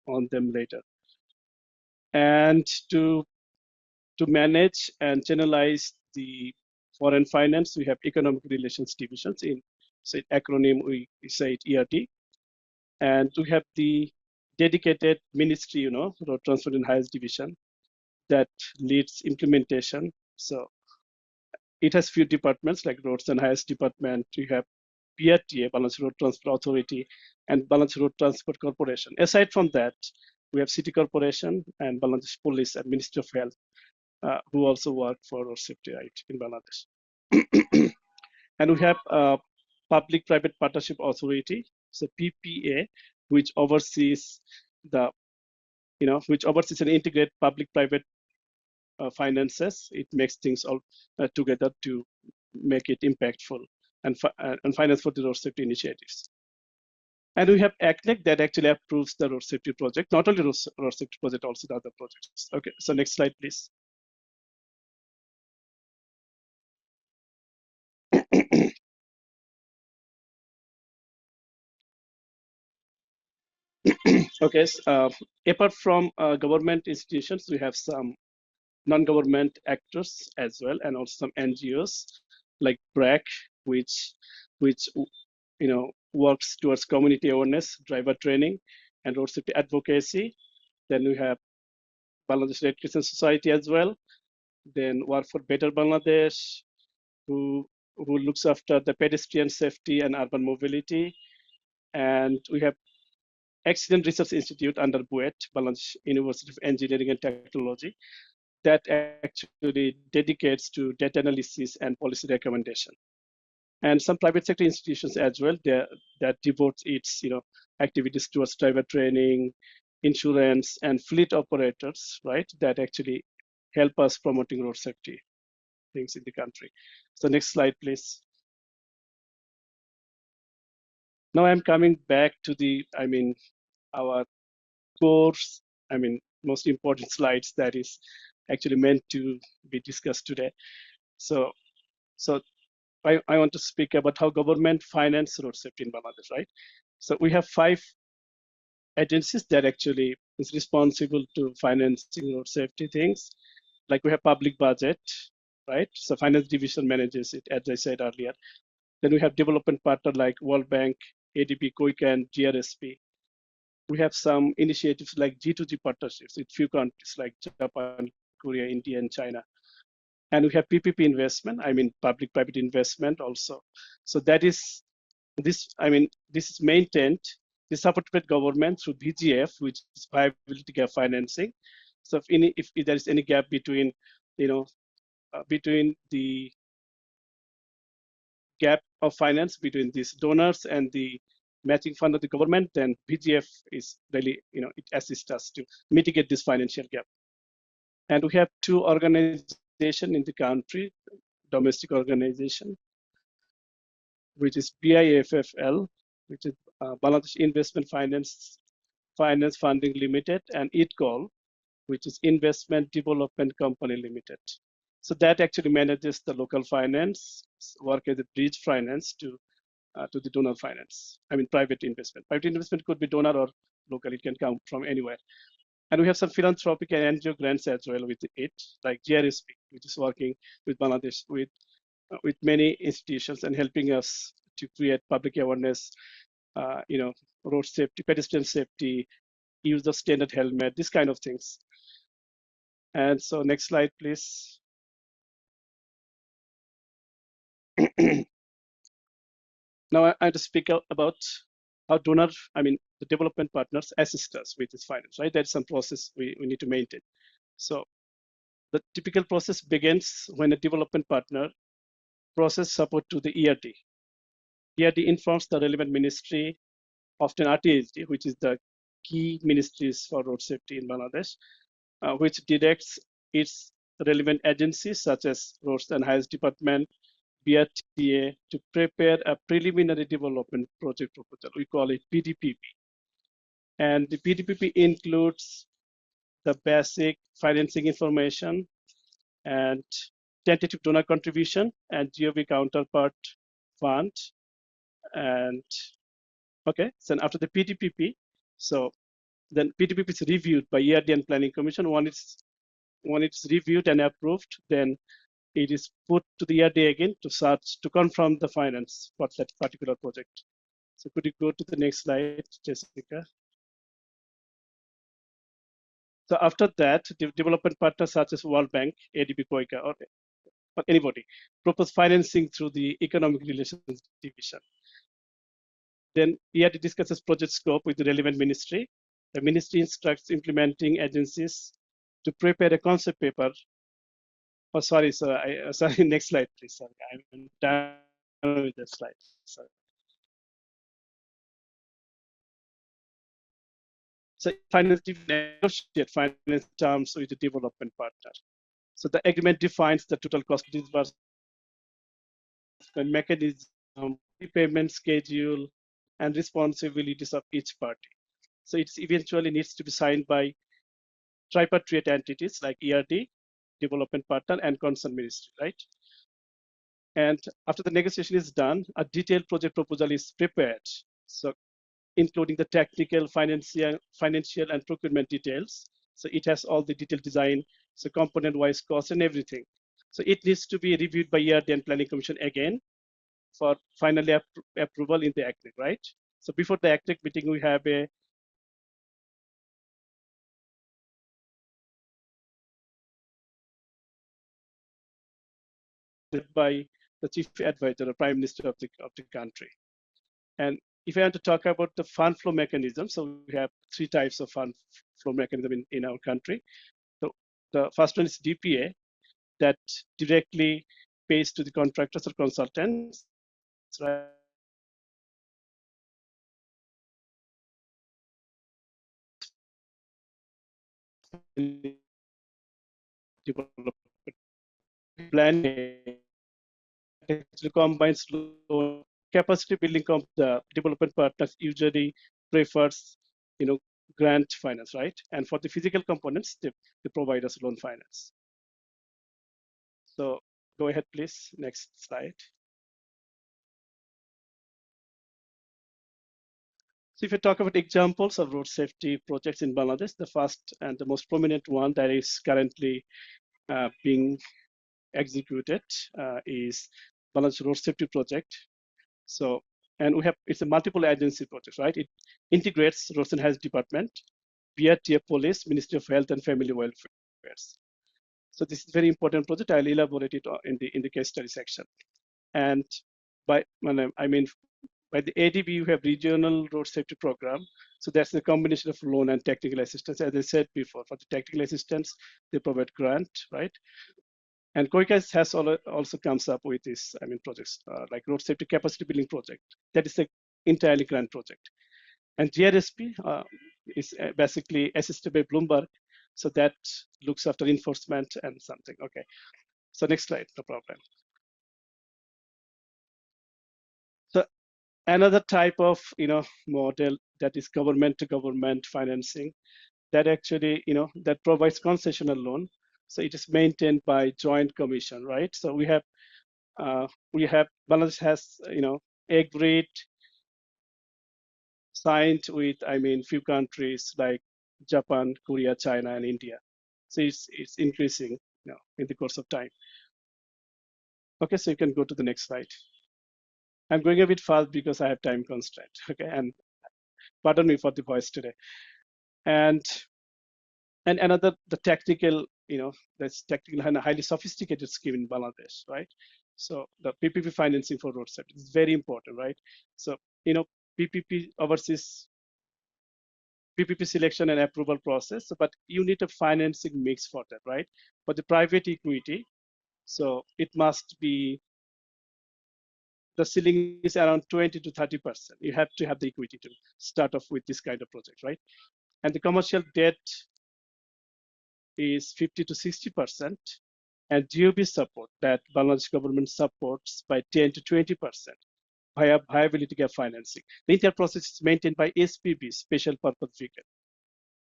on them later. And to manage and channelize the foreign finance, we have Economic Relations Divisions. In acronym, we say it ERD. And we have the dedicated ministry, Road Transport and Highways Division, that leads implementation. So it has few departments like Roads and Highways Department. We have BRTA, Bangladesh Road Transport Authority, and Bangladesh Road Transport Corporation. Aside from that, we have City Corporation and Bangladesh Police and Ministry of Health, who also work for road safety right in Bangladesh. And we have Public-Private Partnership Authority, so PPA, which oversees which oversees and integrate public-private finances. It makes things all together to make it impactful and finance for the road safety initiatives. And we have ACNEC that actually approves the road safety project, not only road safety project, also the other projects. Okay, so next slide, please. Okay, apart from government institutions, we have some non-government actors as well, and also some NGOs like BRAC, which works towards community awareness, driver training, and road safety advocacy. Then we have Bangladesh Red Crescent Society as well. Then Work for Better Bangladesh, who looks after the pedestrian safety and urban mobility. And we have Accident Research Institute under BUET, Bangladesh University of Engineering and Technology, that actually dedicates to data analysis and policy recommendation. And some private sector institutions as well that devotes its activities towards driver training, insurance, and fleet operators, right? That actually help us promoting road safety things in the country. So next slide, please. Now I'm coming back to our course, most important slides that is actually meant to be discussed today. So I want to speak about how government finance road safety in Bangladesh, right? So we have 5 agencies that actually is responsible to financing road safety things. Like we have public budget, right? So finance division manages it, as I said earlier. Then we have development partner like World Bank, ADB, COICA, and GRSP. We have some initiatives like G2G partnerships with few countries like Japan, Korea, India, and China. And we have PPP investment, I mean public-private investment also. So that is this, I mean, this is maintained, is supported by government through VGF, which is viability gap financing. So if there is any gap between, between the gap of finance between these donors and the matching fund of the government, then VGF is really, it assists us to mitigate this financial gap. And we have 2 organizations in the country, domestic organization, which is BIFFL, which is Bangladesh Investment Finance Funding Limited, and ITGOL, which is Investment Development Company Limited. So that actually manages the local finance, work as a bridge finance to the donor finance. I mean, private investment. Private investment could be donor or local. It can come from anywhere. And we have some philanthropic and NGO grants as well with it, like GRSP, which is working with Bangladesh with many institutions and helping us to create public awareness, road safety, pedestrian safety, use of standard helmet, this kind of things. And so next slide, please. Now I have to speak about how donors, I mean, the development partners assist us with this finance, right? That's some process we need to maintain. So the typical process begins when a development partner process support to the ERD. ERD informs the relevant ministry, often RTHD, which is the key ministries for road safety in Bangladesh, which directs its relevant agencies such as Roads and Highways Department, BRTA, to prepare a preliminary development project proposal. We call it PDPP. And the PDPP includes the basic financing information and tentative donor contribution and GOV counterpart fund. And okay, so after the PDPP, so then PDPP is reviewed by ERD and Planning Commission. When it's reviewed and approved, then it is put to the ERD again to confirm the finance for that particular project. So could you go to the next slide, Jessica? So after that, the development partners such as World Bank, ADB, COICA, or anybody propose financing through the Economic Relations Division. Then ERD discusses project scope with the relevant ministry. The ministry instructs implementing agencies to prepare a concept paper. Oh, sorry, sorry, next slide, please. Sorry, I'm done with that slide. Sorry. So finance negotiate finance terms with the development partner. So the agreement defines the total cost disbursement mechanism, repayment schedule, and responsibilities of each party. So it eventually needs to be signed by tripartite entities like ERD, development partner, and concerned ministry, right? And after the negotiation is done, a detailed project proposal is prepared. So including the technical, financial, and procurement details. So it has all the detailed design, so component-wise cost and everything. So it needs to be reviewed by ERD and Planning Commission again for finally approval in the ACNIC, right? So before the ACNIC meeting, we have a by the chief advisor or prime minister of the country. And if I want to talk about the fund flow mechanism, so we have 3 types of fund flow mechanism in our country. So the first one is DPA, that directly pays to the contractors or consultants, right? Planning actually combines loan capacity building. The development partners usually prefers, grant finance, right? And for the physical components, they provide us loan finance. So go ahead, please. Next slide. So if you talk about examples of road safety projects in Bangladesh, the first and the most prominent one that is currently being executed is Bangladesh Road Safety Project. So, and it's a multiple agency project, right? It integrates Roads and Highways Department, BRTA Police, Ministry of Health and Family Welfare. So this is a very important project. I'll elaborate it in the case study section. And by the ADB, you have regional road safety program. So that's the combination of loan and technical assistance. As I said before, for the technical assistance, they provide grant, right? And COICA has also comes up with this, projects like road safety capacity building project. That is an entirely grant project. And GRSP is basically assisted by Bloomberg. So that looks after enforcement and something. Okay. So next slide, no problem. So another type of model that is government to government financing that actually that provides concessional loan. So it is maintained by joint commission, right? So we have Bangladesh has agreed signed with few countries like Japan, Korea, China, and India. So it's increasing in the course of time. Okay, so you can go to the next slide. I'm going a bit fast because I have time constraint. Okay, and pardon me for the voice today. And another, the technical, that's technical and highly sophisticated scheme in Bangladesh, right? So the PPP financing for road safety is very important, right? So PPP oversees PPP selection and approval process, but you need a financing mix for that, right? For the private equity, so it must be, the ceiling is around 20 to 30%. You have to have the equity to start off with this kind of project, right? And the commercial debt is 50 to 60%, and GOB support that Bangladesh government supports by 10 to 20% via viability gap financing. The entire process is maintained by SPV, Special Purpose Vehicle.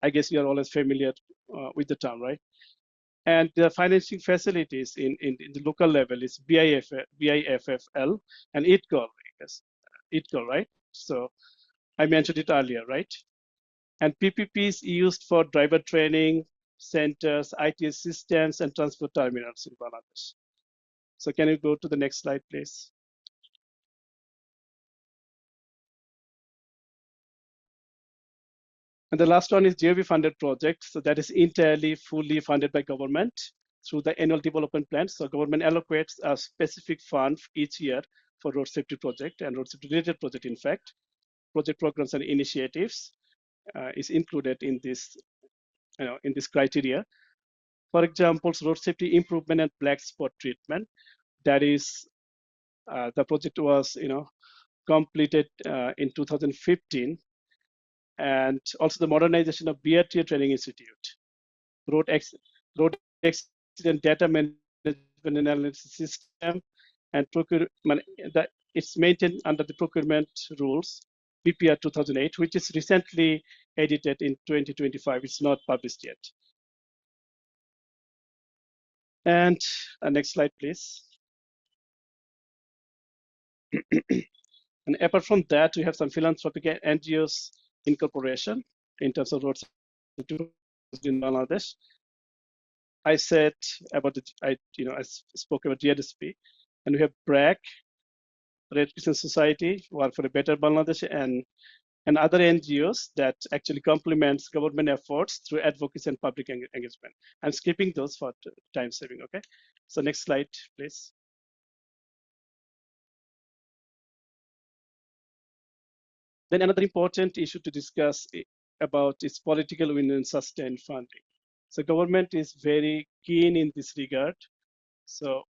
I guess you are always familiar with the term, right? And the financing facilities in the local level is BIFFL and ITGOL, right? So I mentioned it earlier, right? And PPP is used for driver training centers, IT systems, and transport terminals in Bangladesh. So can you go to the next slide, please? And the last one is GOV funded project. So that is entirely fully funded by government through the annual development plan. So government allocates a specific fund each year for road safety project and road safety related project. In fact, project programs and initiatives is included in this, in this criteria. For example, road safety improvement and black spot treatment. That is, the project was, completed in 2015. And also the modernization of BRTA Training Institute, road accident data management analysis system, and procurement. It's maintained under the procurement rules, BPR 2008, which is recently edited in 2025. It's not published yet. And next slide, please. And apart from that, we have some philanthropic NGOs incorporation in terms of road safety in Bangladesh. I said about I spoke about GRSP, and we have BRAC, Red Crescent Society, Work for a Better Bangladesh, and other NGOs that actually complements government efforts through advocacy and public engagement. I'm skipping those for time saving. Okay, so next slide, please. Then another important issue to discuss about is political will and sustained funding. So government is very keen in this regard. So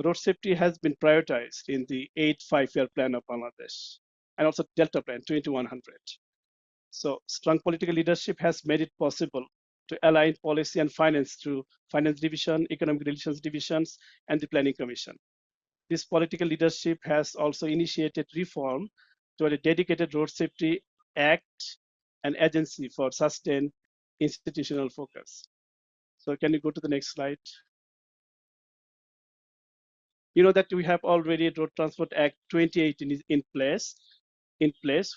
road safety has been prioritized in the 8th five-year plan of Bangladesh and also Delta Plan 2100. So strong political leadership has made it possible to align policy and finance through Finance Division, Economic Relations Divisions, and the Planning Commission. This political leadership has also initiated reform toward a dedicated Road Safety Act and agency for sustained institutional focus. So can you go to the next slide? You know that we have already Road Transport Act 2018 is in place,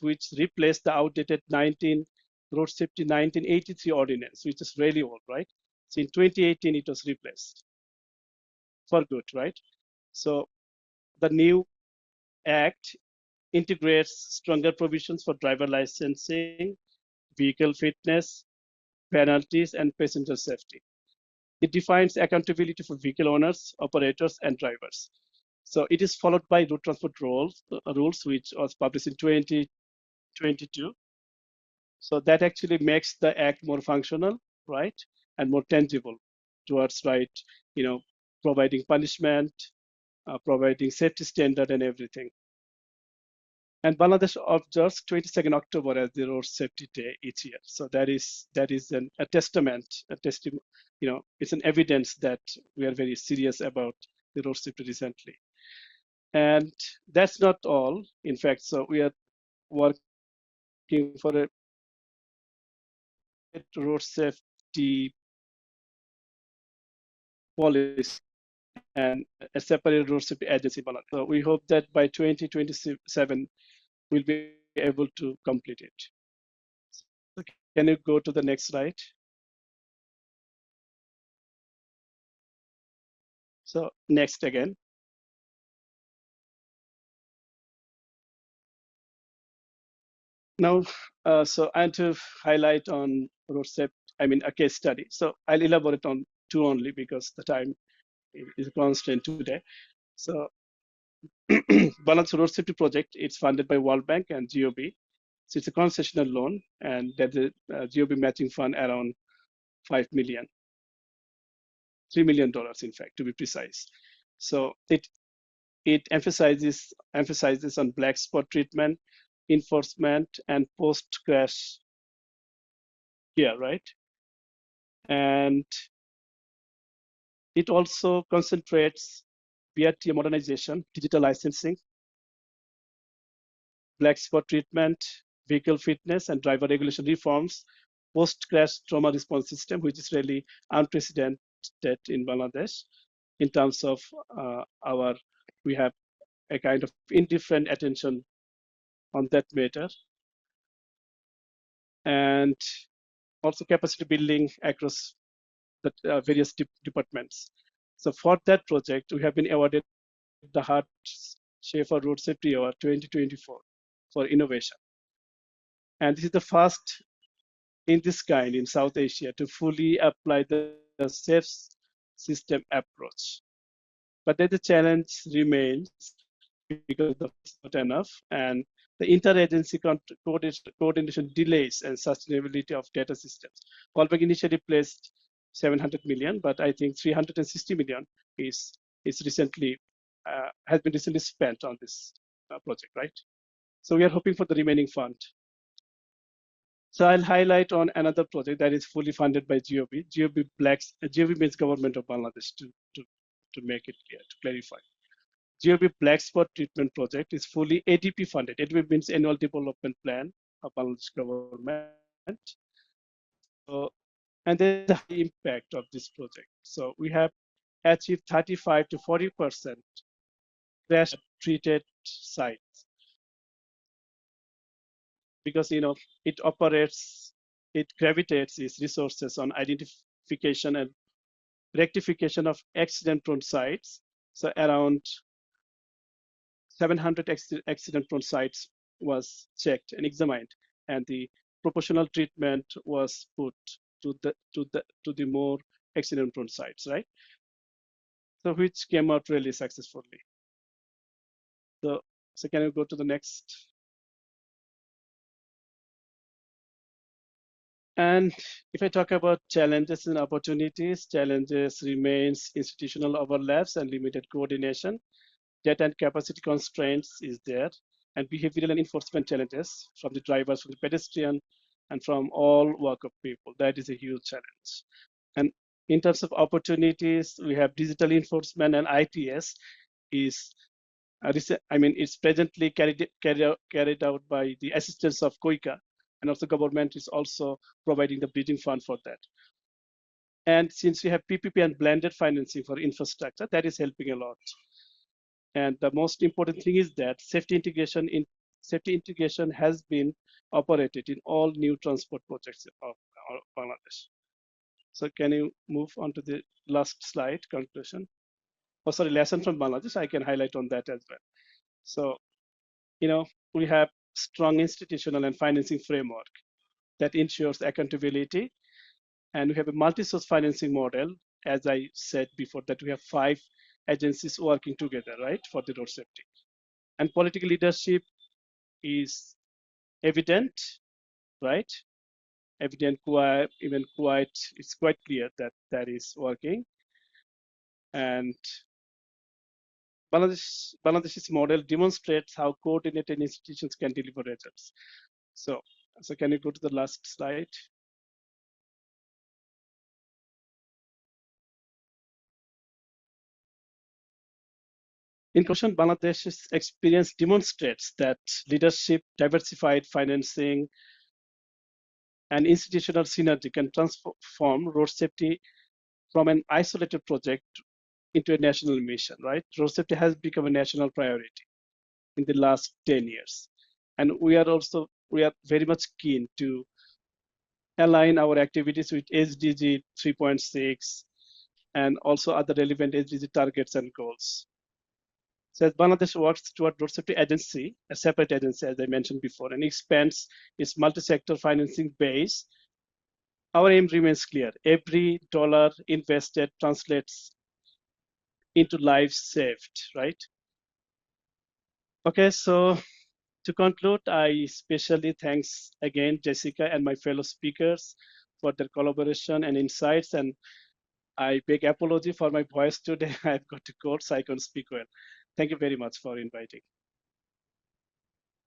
which replaced the outdated Road Safety 1983 ordinance, which is really old, right? So in 2018, it was replaced for good, right? So the new act integrates stronger provisions for driver licensing, vehicle fitness, penalties, and passenger safety. It defines accountability for vehicle owners, operators, and drivers. So it is followed by road transport rules, which was published in 2022. So that actually makes the act more functional, right, and more tangible towards, right, providing punishment, providing safety standard, and everything. And Bangladesh observes 22nd October as the Road Safety Day each year. So that is a testament, it's an evidence that we are very serious about the road safety recently. And that's not all. In fact, so we are working for a road safety policy and a separate road safety agency. So we hope that by 2027, we'll be able to complete it. So can you go to the next slide? So next again. Now, so I want to highlight on road safety, a case study. So I'll elaborate on two only because the time is a constraint today. So Balance Road Safety Project, it's funded by World Bank and GOB. So it's a concessional loan, and there's a GOB matching fund around $5 million, $3 million, in fact, to be precise. So it emphasizes on black spot treatment, enforcement, and post-crash care, right? And it also concentrates BRT modernization, digital licensing, black spot treatment, vehicle fitness, and driver regulation reforms, post-crash trauma response system, which is really unprecedented in Bangladesh in terms of we have a kind of indifferent attention on that matter. And also capacity building across the various departments. So for that project, we have been awarded the Hart Schaefer Road Safety Award 2024 for innovation. And this is the first in this kind in South Asia to fully apply the safe system approach. But then the challenge remains because the is not enough, and the interagency coordination delays and sustainability of data systems. World Bank initially placed 700 million, but I think 360 million is recently has been recently spent on this project, right? So we are hoping for the remaining fund. So I'll highlight on another project that is fully funded by GOB. GOB means Government of Bangladesh to make it clear, to clarify. GOB Black Spot Treatment Project is fully ADP funded. ADP means Annual Development Plan of Bangladesh government. So, and there's a high impact of this project. So we have achieved 35 to 40% crash treated sites because it gravitates its resources on identification and rectification of accident-prone sites. So around 700 accident-prone sites was checked and examined, and the proportional treatment was put to the more accident-prone sites, right? So which came out really successfully. So can you go to the next? And if I talk about challenges and opportunities, challenges remains institutional overlaps and limited coordination. Data and capacity constraints is there, and behavioral and enforcement challenges from the drivers, from the pedestrian, and from all walk of people. That is a huge challenge. And in terms of opportunities, we have digital enforcement and ITS is, it's presently carried out by the assistance of COICA, and also government is also providing the bridging fund for that. And since we have PPP and blended financing for infrastructure, that is helping a lot. And the most important thing is that safety integration has been operated in all new transport projects of Bangladesh. So can you move on to the last slide, conclusion? Oh, sorry, lesson from Bangladesh. I can highlight on that as well. So, we have strong institutional and financing framework that ensures accountability, and we have a multi-source financing model. As I said before, that we have 5 agencies working together, right, for the road safety. And political leadership is evident, right? Evident, it's quite clear that that is working. And Bangladesh's model demonstrates how coordinated institutions can deliver results. So can you go to the last slide? In conclusion, Bangladesh's experience demonstrates that leadership, diversified financing, and institutional synergy can transform road safety from an isolated project into a national mission, right? Road safety has become a national priority in the last 10 years. And we are very much keen to align our activities with SDG 3.6 and also other relevant SDG targets and goals. So as Bangladesh works toward road safety agency, a separate agency, as I mentioned before, and expands its multi-sector financing base, our aim remains clear. Every dollar invested translates into lives saved, right? Okay, so to conclude, I especially thanks again Jessica and my fellow speakers for their collaboration and insights, and I beg apology for my voice today. I've got a cold, so I can't speak well. Thank you very much for inviting.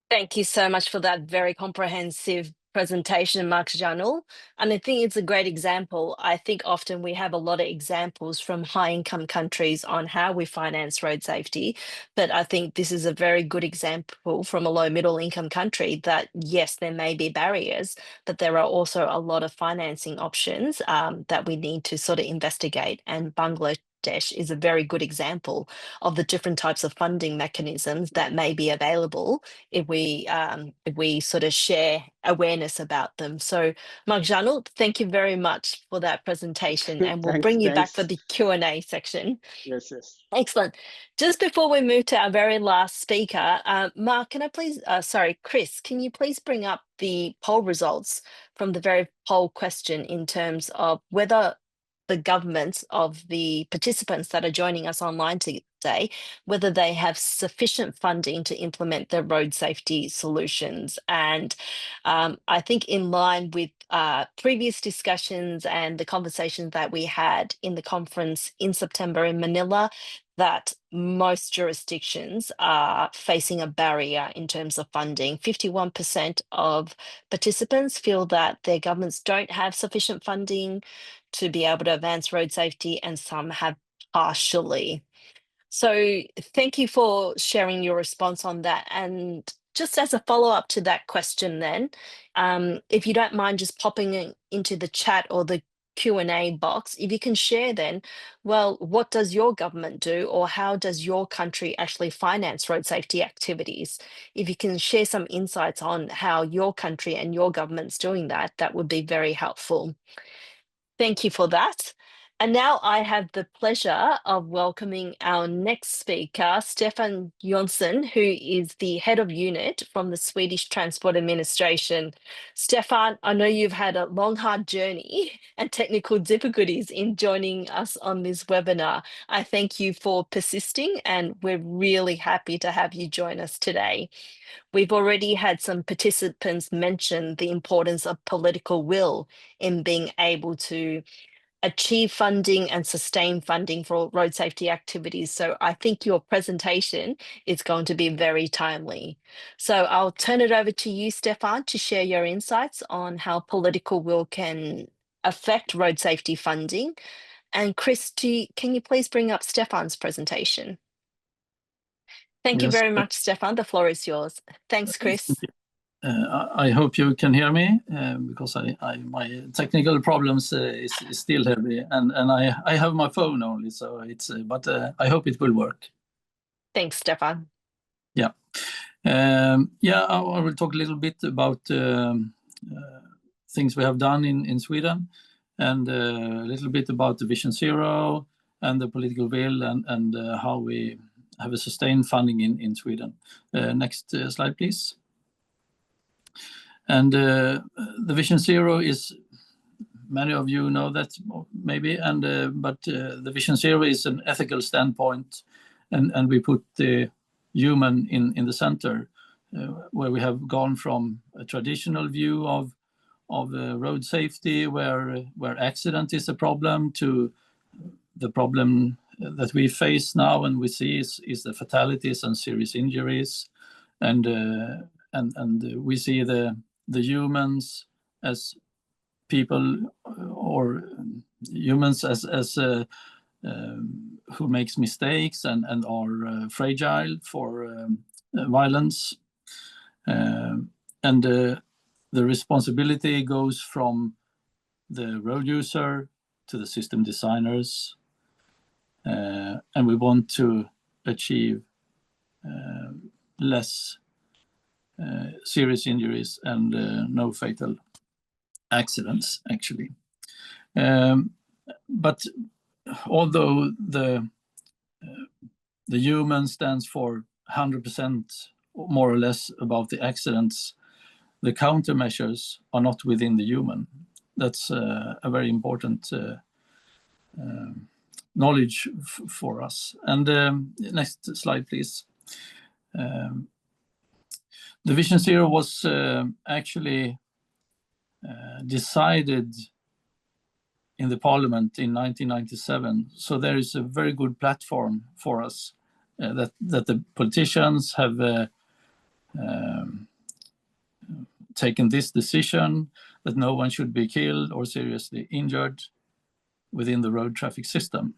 Thank you so much for that very comprehensive presentation, Mark Janul. And I think it's a great example. I think often we have a lot of examples from high-income countries on how we finance road safety, but I think this is a very good example from a low-middle-income country that, yes, there may be barriers, but there are also a lot of financing options that we need to sort of investigate. And Bangladesh is a very good example of the different types of funding mechanisms that may be available if we sort of share awareness about them. So Mark Janul, thank you very much for that presentation, and we'll bring you back for the Q&A section. Yes. Excellent. Just before we move to our very last speaker, Mark, Chris, can you please bring up the poll results from the very poll question in terms of whether the governments of the participants that are joining us online today, whether they have sufficient funding to implement their road safety solutions. And I think in line with previous discussions and the conversations that we had in the conference in September in Manila, that most jurisdictions are facing a barrier in terms of funding. 51% of participants feel that their governments don't have sufficient funding to be able to advance road safety, and some have partially. So thank you for sharing your response on that. And just as a follow-up to that question then, if you don't mind just popping into the chat or the Q&A box, if you can share then, well, what does your government do, or how does your country actually finance road safety activities? If you can share some insights on how your country and your government's doing that, that would be very helpful. Thank you for that. And now I have the pleasure of welcoming our next speaker, Stefan Jonsson, who is the head of unit from the Swedish Transport Administration. Stefan, I know you've had a long, hard journey and technical difficulties in joining us on this webinar. I thank you for persisting, and we're really happy to have you join us today. We've already had some participants mention the importance of political will in being able to achieve funding and sustain funding for road safety activities. So I think your presentation is going to be very timely. So I'll turn it over to you, Stefan, to share your insights on how political will can affect road safety funding. And Chris, can you please bring up Stefan's presentation? Thank you very much, Stefan. The floor is yours. Thanks, Chris. I hope you can hear me because my technical problems is still heavy, and I have my phone only, so it's but I hope it will work. Thanks, Stefan. Yeah. I will talk a little bit about things we have done in Sweden, and a little bit about the Vision Zero and the political will, and how we have a sustained funding in Sweden. Next slide, please. And the Vision Zero is, many of you know that maybe, but the Vision Zero is an ethical standpoint, and we put the human in the center, where we have gone from a traditional view of road safety, where accident is a problem, to the problem that we face now and we see is the fatalities and serious injuries, and we see the humans as people, or humans as who makes mistakes and are fragile for violence, and the responsibility goes from the road user to the system designers, and we want to achieve less serious injuries and no fatal accidents, actually. But although the human stands for 100% more or less about the accidents, the countermeasures are not within the human. That's a very important knowledge for us. And next slide, please. The Vision Zero was actually decided in the Parliament in 1997. So there is a very good platform for us that the politicians have taken this decision that no one should be killed or seriously injured within the road traffic system.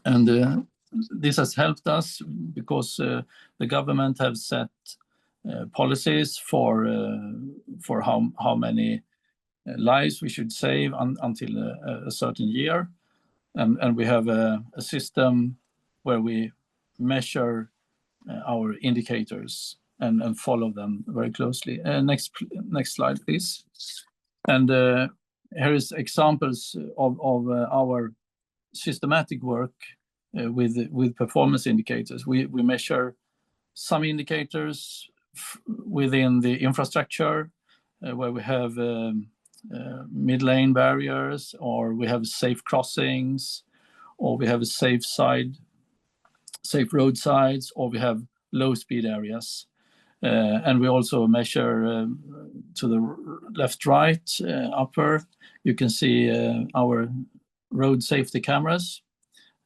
And this has helped us because the government have set policies for how many lives we should save until a certain year, and we have a system where we measure our indicators and follow them very closely. Next slide, please. And here is examples of our systematic work with performance indicators. We measure some indicators within the infrastructure, where we have mid-lane barriers, or we have safe crossings, or we have a safe roadsides, or we have low-speed areas. And we also measure to the left-right upper. You can see our road safety cameras.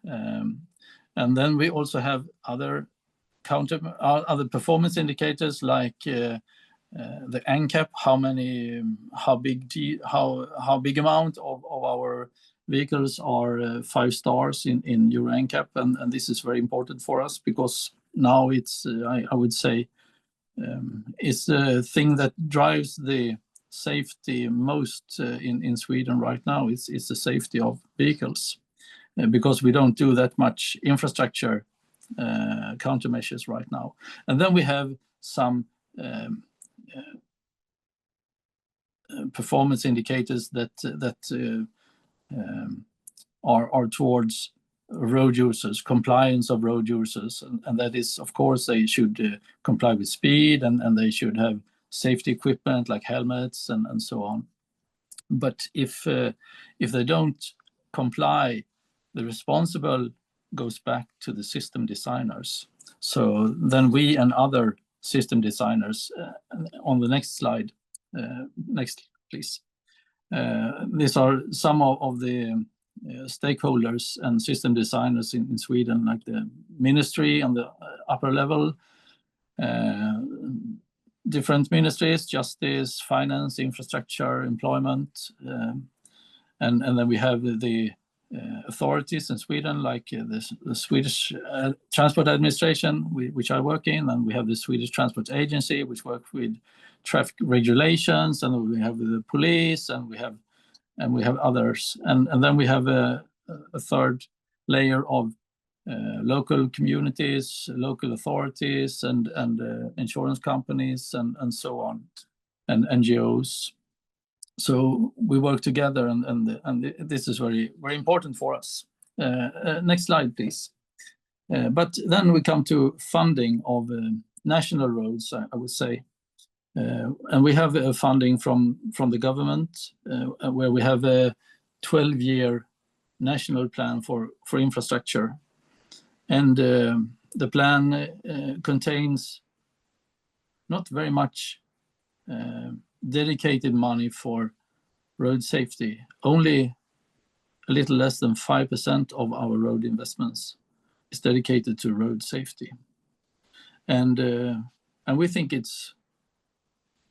And then we also have other performance indicators like the NCAP, how big amount of our vehicles are 5 stars in Euro NCAP, and this is very important for us because now it's I would say it's the thing that drives the safety most in Sweden right now. It's the safety of vehicles, because we don't do that much infrastructure countermeasures right now. And then we have some performance indicators that are towards road users, compliance of road users, and that is, of course, they should comply with speed, and they should have safety equipment like helmets and so on. But if they don't comply, the responsible goes back to the system designers. So then we and other system designers, on the next slide, next please. These are some of the stakeholders and system designers in Sweden, like the ministry on the upper level, different ministries, justice, finance, infrastructure, employment, and then we have the authorities in Sweden, like the Swedish Transport Administration, which I work in, and we have the Swedish Transport Agency, which works with traffic regulations, and we have the police, and we have others, and then we have a third layer of local communities, local authorities, and insurance companies, and so on, and NGOs. So we work together, and this is very, very important for us. Next slide, please. But then we come to funding of national roads, I would say. And we have funding from the government, where we have a 12-year national plan for infrastructure. And the plan contains not very much dedicated money for road safety. Only a little less than 5% of our road investments is dedicated to road safety. And we think it's,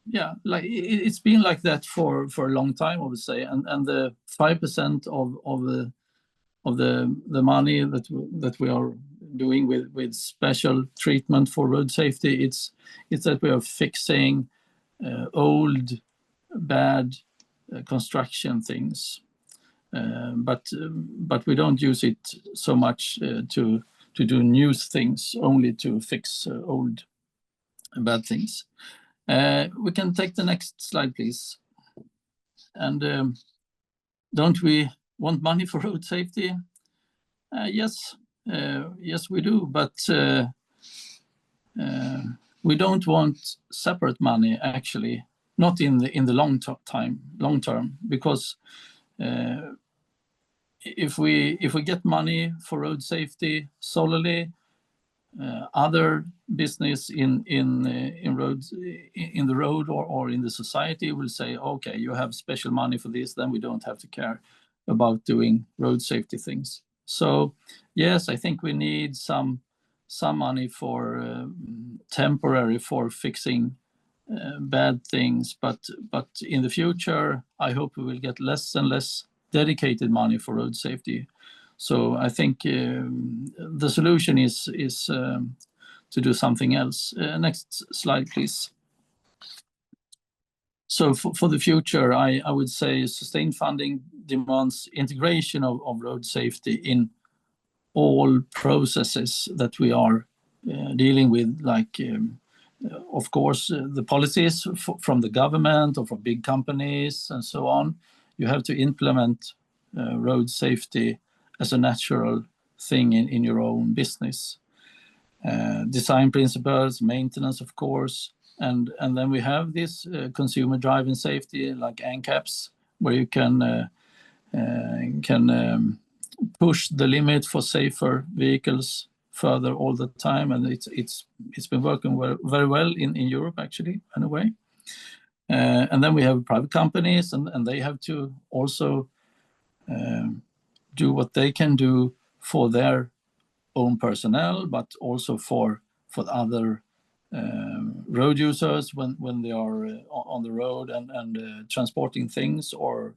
yeah, like it's been like that for a long time, I would say. And the 5% of the money that we are doing with special treatment for road safety, it's that we are fixing old, bad construction things, but we don't use it so much to do new things, only to fix old bad things. We can take the next slide, please. And don't we want money for road safety? Yes, we do, but we don't want separate money, actually, not in the long term, because if we get money for road safety solely, other business in roads, in the road or in the society will say, okay, you have special money for this, then we don't have to care about doing road safety things. So yes, I think we need some money for temporary for fixing bad things, but in the future, I hope we will get less and less dedicated money for road safety. So I think the solution is to do something else. Next slide, please. So for the future, I would say sustained funding demands integration of road safety in all processes that we are dealing with, like, of course, the policies from the government or from big companies and so on. You have to implement road safety as a natural thing in your own business. Design principles, maintenance, of course, and then we have this consumer driving safety, like NCAPs, where you can push the limit for safer vehicles further all the time, and it's been working very well in Europe, actually, in a way. And then we have private companies, and they have to also do what they can do for their own personnel, but also for other road users when they are on the road and transporting things or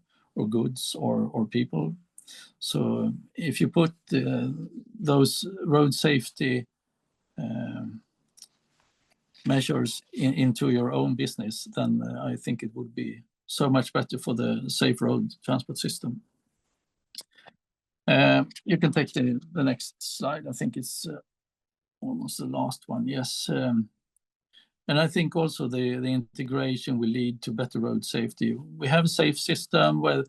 goods or people. So if you put those road safety measures into your own business, then I think it would be so much better for the safe road transport system. You can take the next slide. I think it's almost the last one. Yes. And I think also the integration will lead to better road safety. We have a safe system where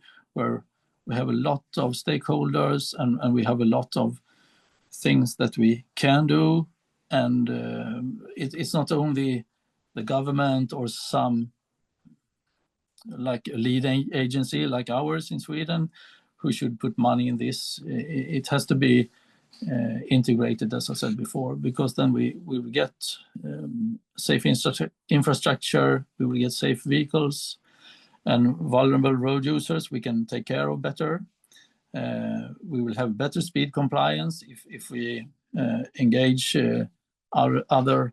we have a lot of stakeholders and we have a lot of things that we can do. And it's not only the government or some, like a lead agency like ours in Sweden, who should put money in this. It has to be integrated, as I said before, because then we will get safe infrastructure, we will get safe vehicles, and vulnerable road users we can take care of better. We will have better speed compliance if we engage our other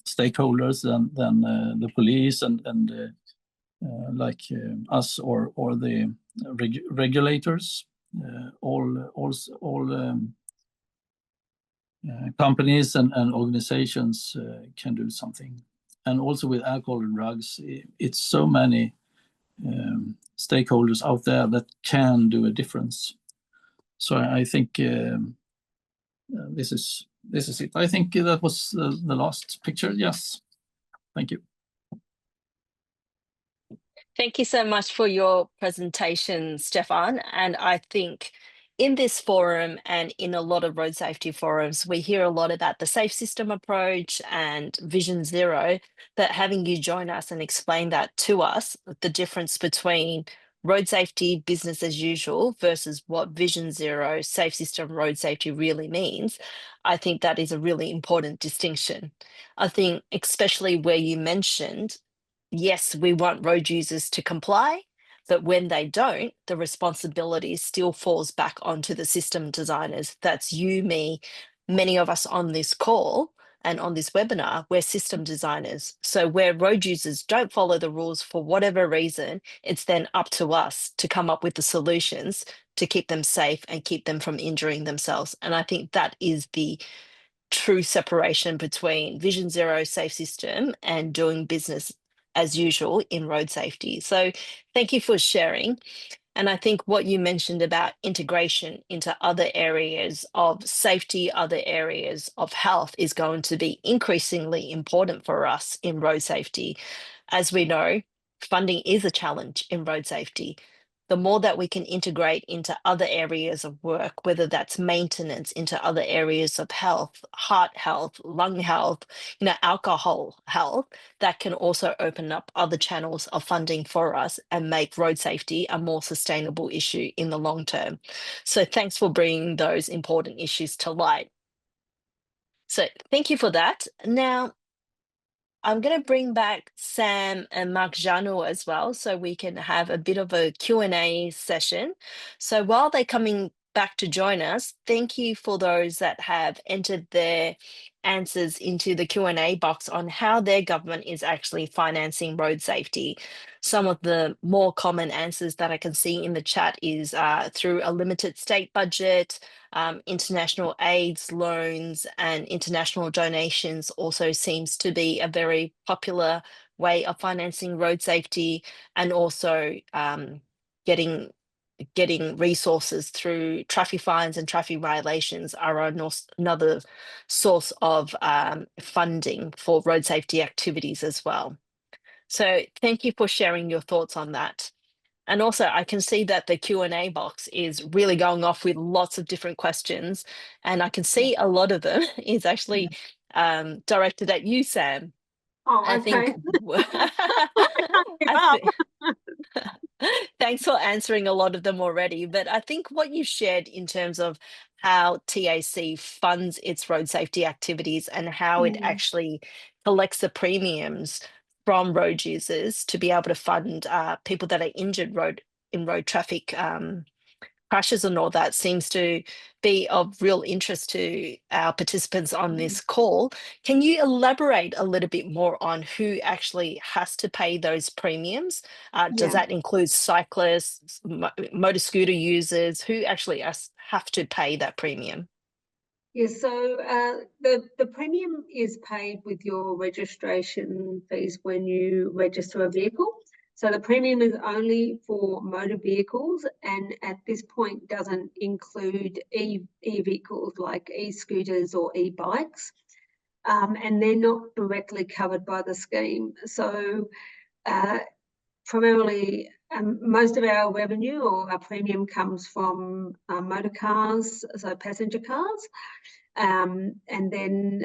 stakeholders than the police and like us or the regulators. All companies and organizations can do something. And also with alcohol and drugs, it's so many stakeholders out there that can do a difference. So I think this is it. I think that was the last picture. Yes, thank you. Thank you so much for your presentation, Stefan. And I think in this forum and in a lot of road safety forums, we hear a lot about the safe system approach and Vision Zero, but having you join us and explain that to us, the difference between road safety business as usual versus what Vision Zero safe system road safety really means, I think that is a really important distinction. I think especially where you mentioned, yes, we want road users to comply, but when they don't, the responsibility still falls back onto the system designers. That's you, me, many of us on this call and on this webinar, we're system designers. So where road users don't follow the rules for whatever reason, it's then up to us to come up with the solutions to keep them safe and keep them from injuring themselves. And I think that is the true separation between Vision Zero safe system and doing business as usual in road safety. So thank you for sharing. And I think what you mentioned about integration into other areas of safety, other areas of health is going to be increasingly important for us in road safety. As we know, funding is a challenge in road safety. The more that we can integrate into other areas of work, whether that's maintenance into other areas of health, heart health, lung health, alcohol health, that can also open up other channels of funding for us and make road safety a more sustainable issue in the long term. So thanks for bringing those important issues to light. So thank you for that. Now, I'm going to bring back Sam and Mark Jano as well, so we can have a bit of a Q&A session. So while they're coming back to join us, thank you for those that have entered their answers into the Q&A box on how their government is actually financing road safety. Some of the more common answers that I can see in the chat is through a limited state budget, international aids, loans, and international donations also seems to be a very popular way of financing road safety, and also getting resources through traffic fines and traffic violations are another source of funding for road safety activities as well. So thank you for sharing your thoughts on that. And also, I can see that the Q&A box is really going off with lots of different questions, and I can see a lot of them is actually directed at you, Sam. Oh, I okay. think I can't thanks for answering a lot of them already. But I think what you shared in terms of how TAC funds its road safety activities and how it actually collects the premiums from road users to be able to fund people that are injured in road traffic crashes and all that seems to be of real interest to our participants on this call. Can you elaborate a little bit more on who actually has to pay those premiums? Does that include cyclists, motor scooter users? Who actually have to pay that premium? Yes, so the premium is paid with your registration fees when you register a vehicle. So the premium is only for motor vehicles, and at this point doesn't include e-vehicles like e-scooters or e-bikes, and they're not directly covered by the scheme. So primarily, most of our revenue or our premium comes from motor cars, so passenger cars. And then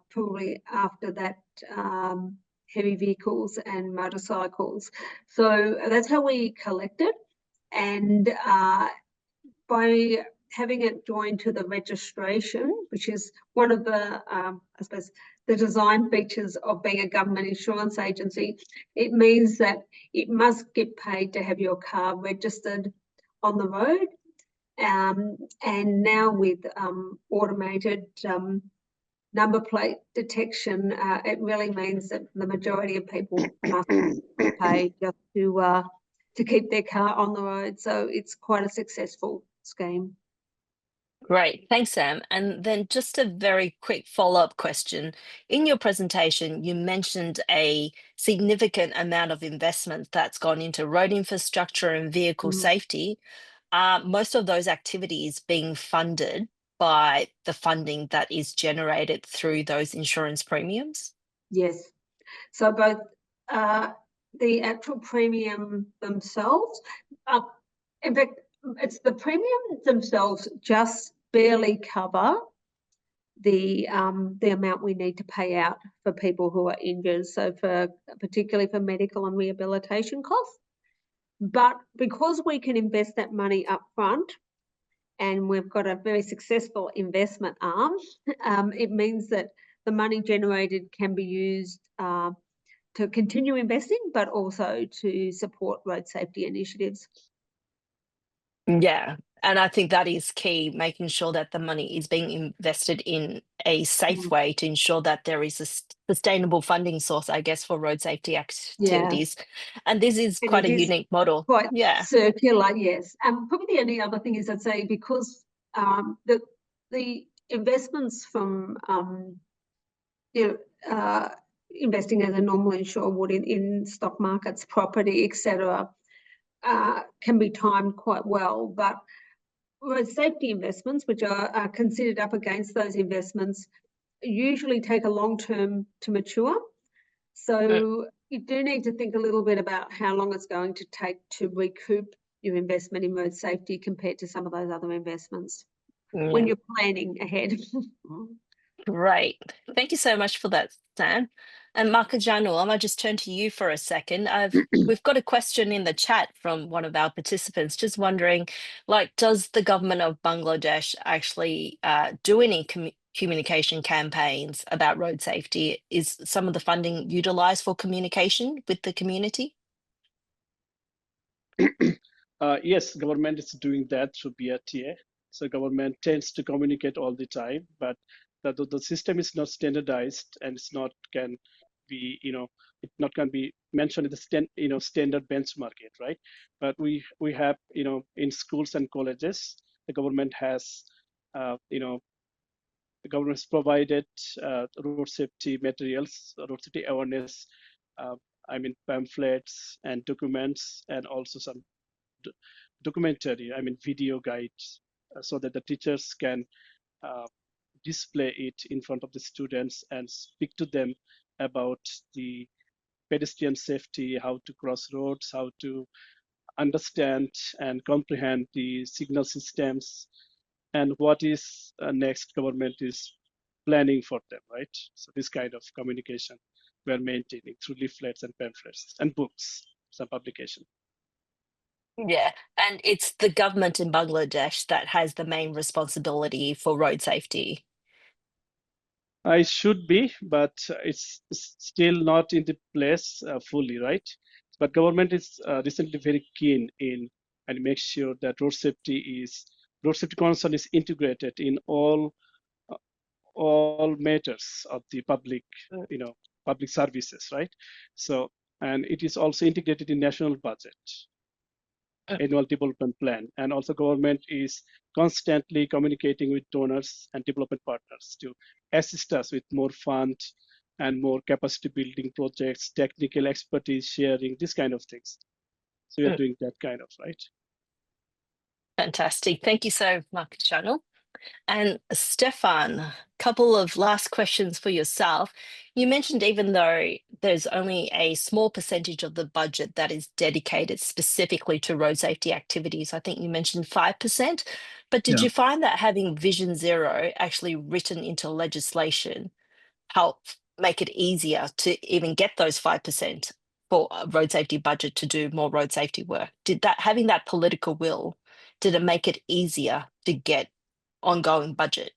probably after that, heavy vehicles and motorcycles. So that's how we collect it. And by having it joined to the registration, which is one of the, I suppose, the design features of being a government insurance agency, it means that it must get paid to have your car registered on the road. And now with automated number plate detection, it really means that the majority of people must pay just to keep their car on the road. So it's quite a successful scheme. Great, thanks, Sam. And then just a very quick follow-up question. In your presentation, you mentioned a significant amount of investment that's gone into road infrastructure and vehicle safety. are most of those activities being funded by the funding that is generated through those insurance premiums? Yes. So both the actual premium themselves, in fact, it's the premiums themselves just barely cover the amount we need to pay out for people who are injured. So particularly for medical and rehabilitation costs. But because we can invest that money up front, and we've got a very successful investment arm, it means that the money generated can be used to continue investing, but also to support road safety initiatives. Yeah, and I think that is key, making sure that the money is being invested in a safe way to ensure that there is a sustainable funding source, I guess, for road safety activities. And this is And quite it a is unique model. quite Yeah. circular, yes. Probably the only other thing is I'd say, because the investments from investing as a normal insurer would in stock markets, property, etc., can be timed quite well. But road safety investments, which are considered up against those investments, usually take a long term to mature. So you do need to think a little bit about how long it's going to take to recoup your investment in road safety compared to some of those other investments when you're planning ahead. Great. Thank you so much for that, Stan. And Makajanu, I might just turn to you for a second. We've got a question in the chat from one of our participants, just wondering, like, does the government of Bangladesh actually do any communication campaigns about road safety? Is some of the funding utilized for communication with the community? Yes, government is doing that through BRTA. So government tends to communicate all the time, but the system is not standardized, and it's not can be can be mentioned in the standard benchmark yet, right? But we have in schools and colleges, the government has the government has provided road safety materials, road safety awareness. Pamphlets and documents, and also some documentary, video guides, so that the teachers can display it in front of the students and speak to them about the pedestrian safety, how to cross roads, how to understand and comprehend the signal systems, and what is next government is planning for them, right? So this kind of communication we're maintaining through leaflets and pamphlets and books, some publication. Yeah, and it's the government in Bangladesh that has the main responsibility for road safety. I should be, but it's still not in the place fully, right? But government is recently very keen in and make sure that road safety concern is integrated in all matters of the public, public services, right? So, and it is also integrated in national budget, annual development plan, and also government is constantly communicating with donors and development partners to assist us with more funds and more capacity building projects, technical expertise sharing, this kind of things. So we are doing that kind of, right? Fantastic. Thank you so much, Chanel. And Stefan, a couple of last questions for yourself. You mentioned even though there's only a small percentage of the budget that is dedicated specifically to road safety activities, I think you mentioned 5%, but did you find that having Vision Zero actually written into legislation helped make it easier to even get those 5% for a road safety budget to do more road safety work? Having that political will, did it make it easier to get ongoing budget?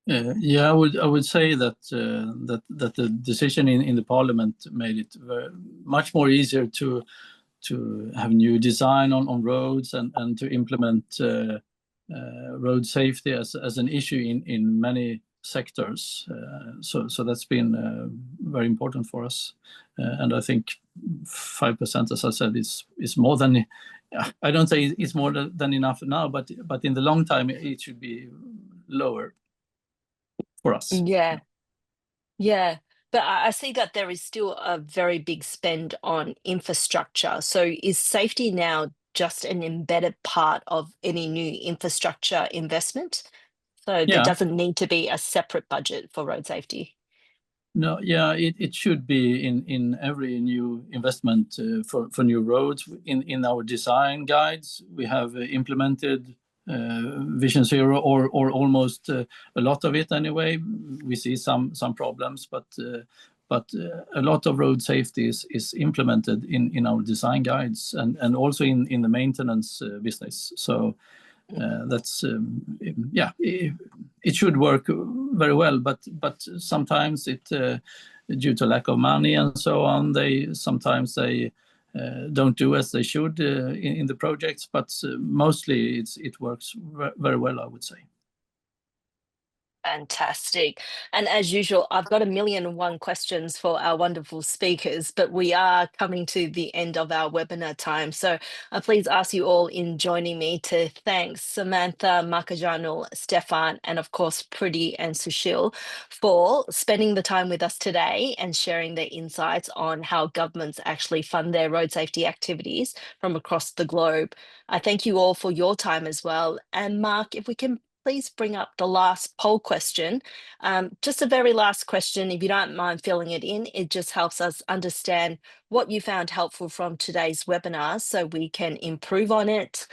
Yeah, I would say that that the decision in the parliament made it much more easier to have new design on roads and to implement road safety as an issue in many sectors. So that's been very important for us. And I think 5%, as I said, is more than. I don't say it's more than enough now, but in the long time it should be lower for us. Yeah. But I see that there is still a very big spend on infrastructure. So is safety now just an embedded part of any new infrastructure investment? So there Yeah. doesn't need to be a separate budget for road safety. No, yeah, it should be in every new investment for new roads. In our design guides, we have implemented Vision Zero or almost a lot of it anyway. We see some problems, but a lot of road safety is implemented in our design guides and also in the maintenance business. So that's yeah, it should work very well, but sometimes it due to lack of money and so on, sometimes they don't do as they should in the projects, but mostly it works very well, I would say. Fantastic. And as usual, I've got 1,000,001 questions for our wonderful speakers, but we are coming to the end of our webinar time. So please ask you all in joining me to thank Samantha, Makajanul, Stefan, and of course, Priti and Sushil for spending the time with us today and sharing their insights on how governments actually fund their road safety activities from across the globe. I thank you all for your time as well. And Mark, if we can please bring up the last poll question. Just a very last question, if you don't mind filling it in. It just helps us understand what you found helpful from today's webinar so we can improve on it.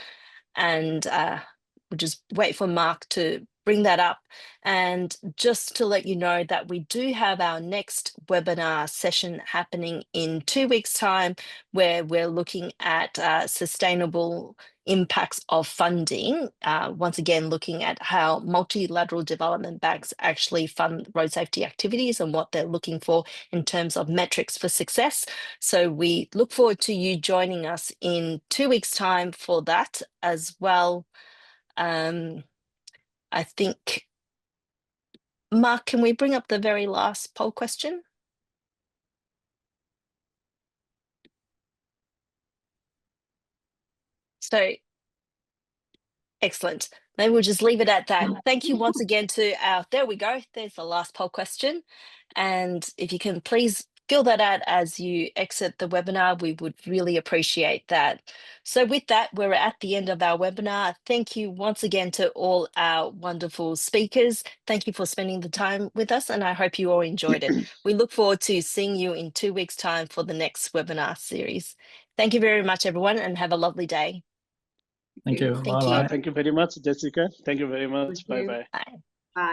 And we'll just wait for Mark to bring that up. And just to let you know that we do have our next webinar session happening in 2 weeks' time, where we're looking at sustainable impacts of funding. Once again, looking at how multilateral development banks actually fund road safety activities and what they're looking for in terms of metrics for success. So we look forward to you joining us in 2 weeks' time for that as well. I think, Mark, can we bring up the very last poll question? So, excellent. Maybe we'll just leave it at that. Thank you once again to there we go. There's the last poll question. And if you can please fill that out as you exit the webinar, we would really appreciate that. So with that, we're at the end of our webinar. Thank you once again to all our wonderful speakers. Thank you for spending the time with us, and I hope you all enjoyed it. We look forward to seeing you in 2 weeks' time for the next webinar series. Thank you very much, everyone, and have a lovely day. Thank you. Thank you. Thank you very much, Jessica. Thank you very much. Bye-bye. Bye.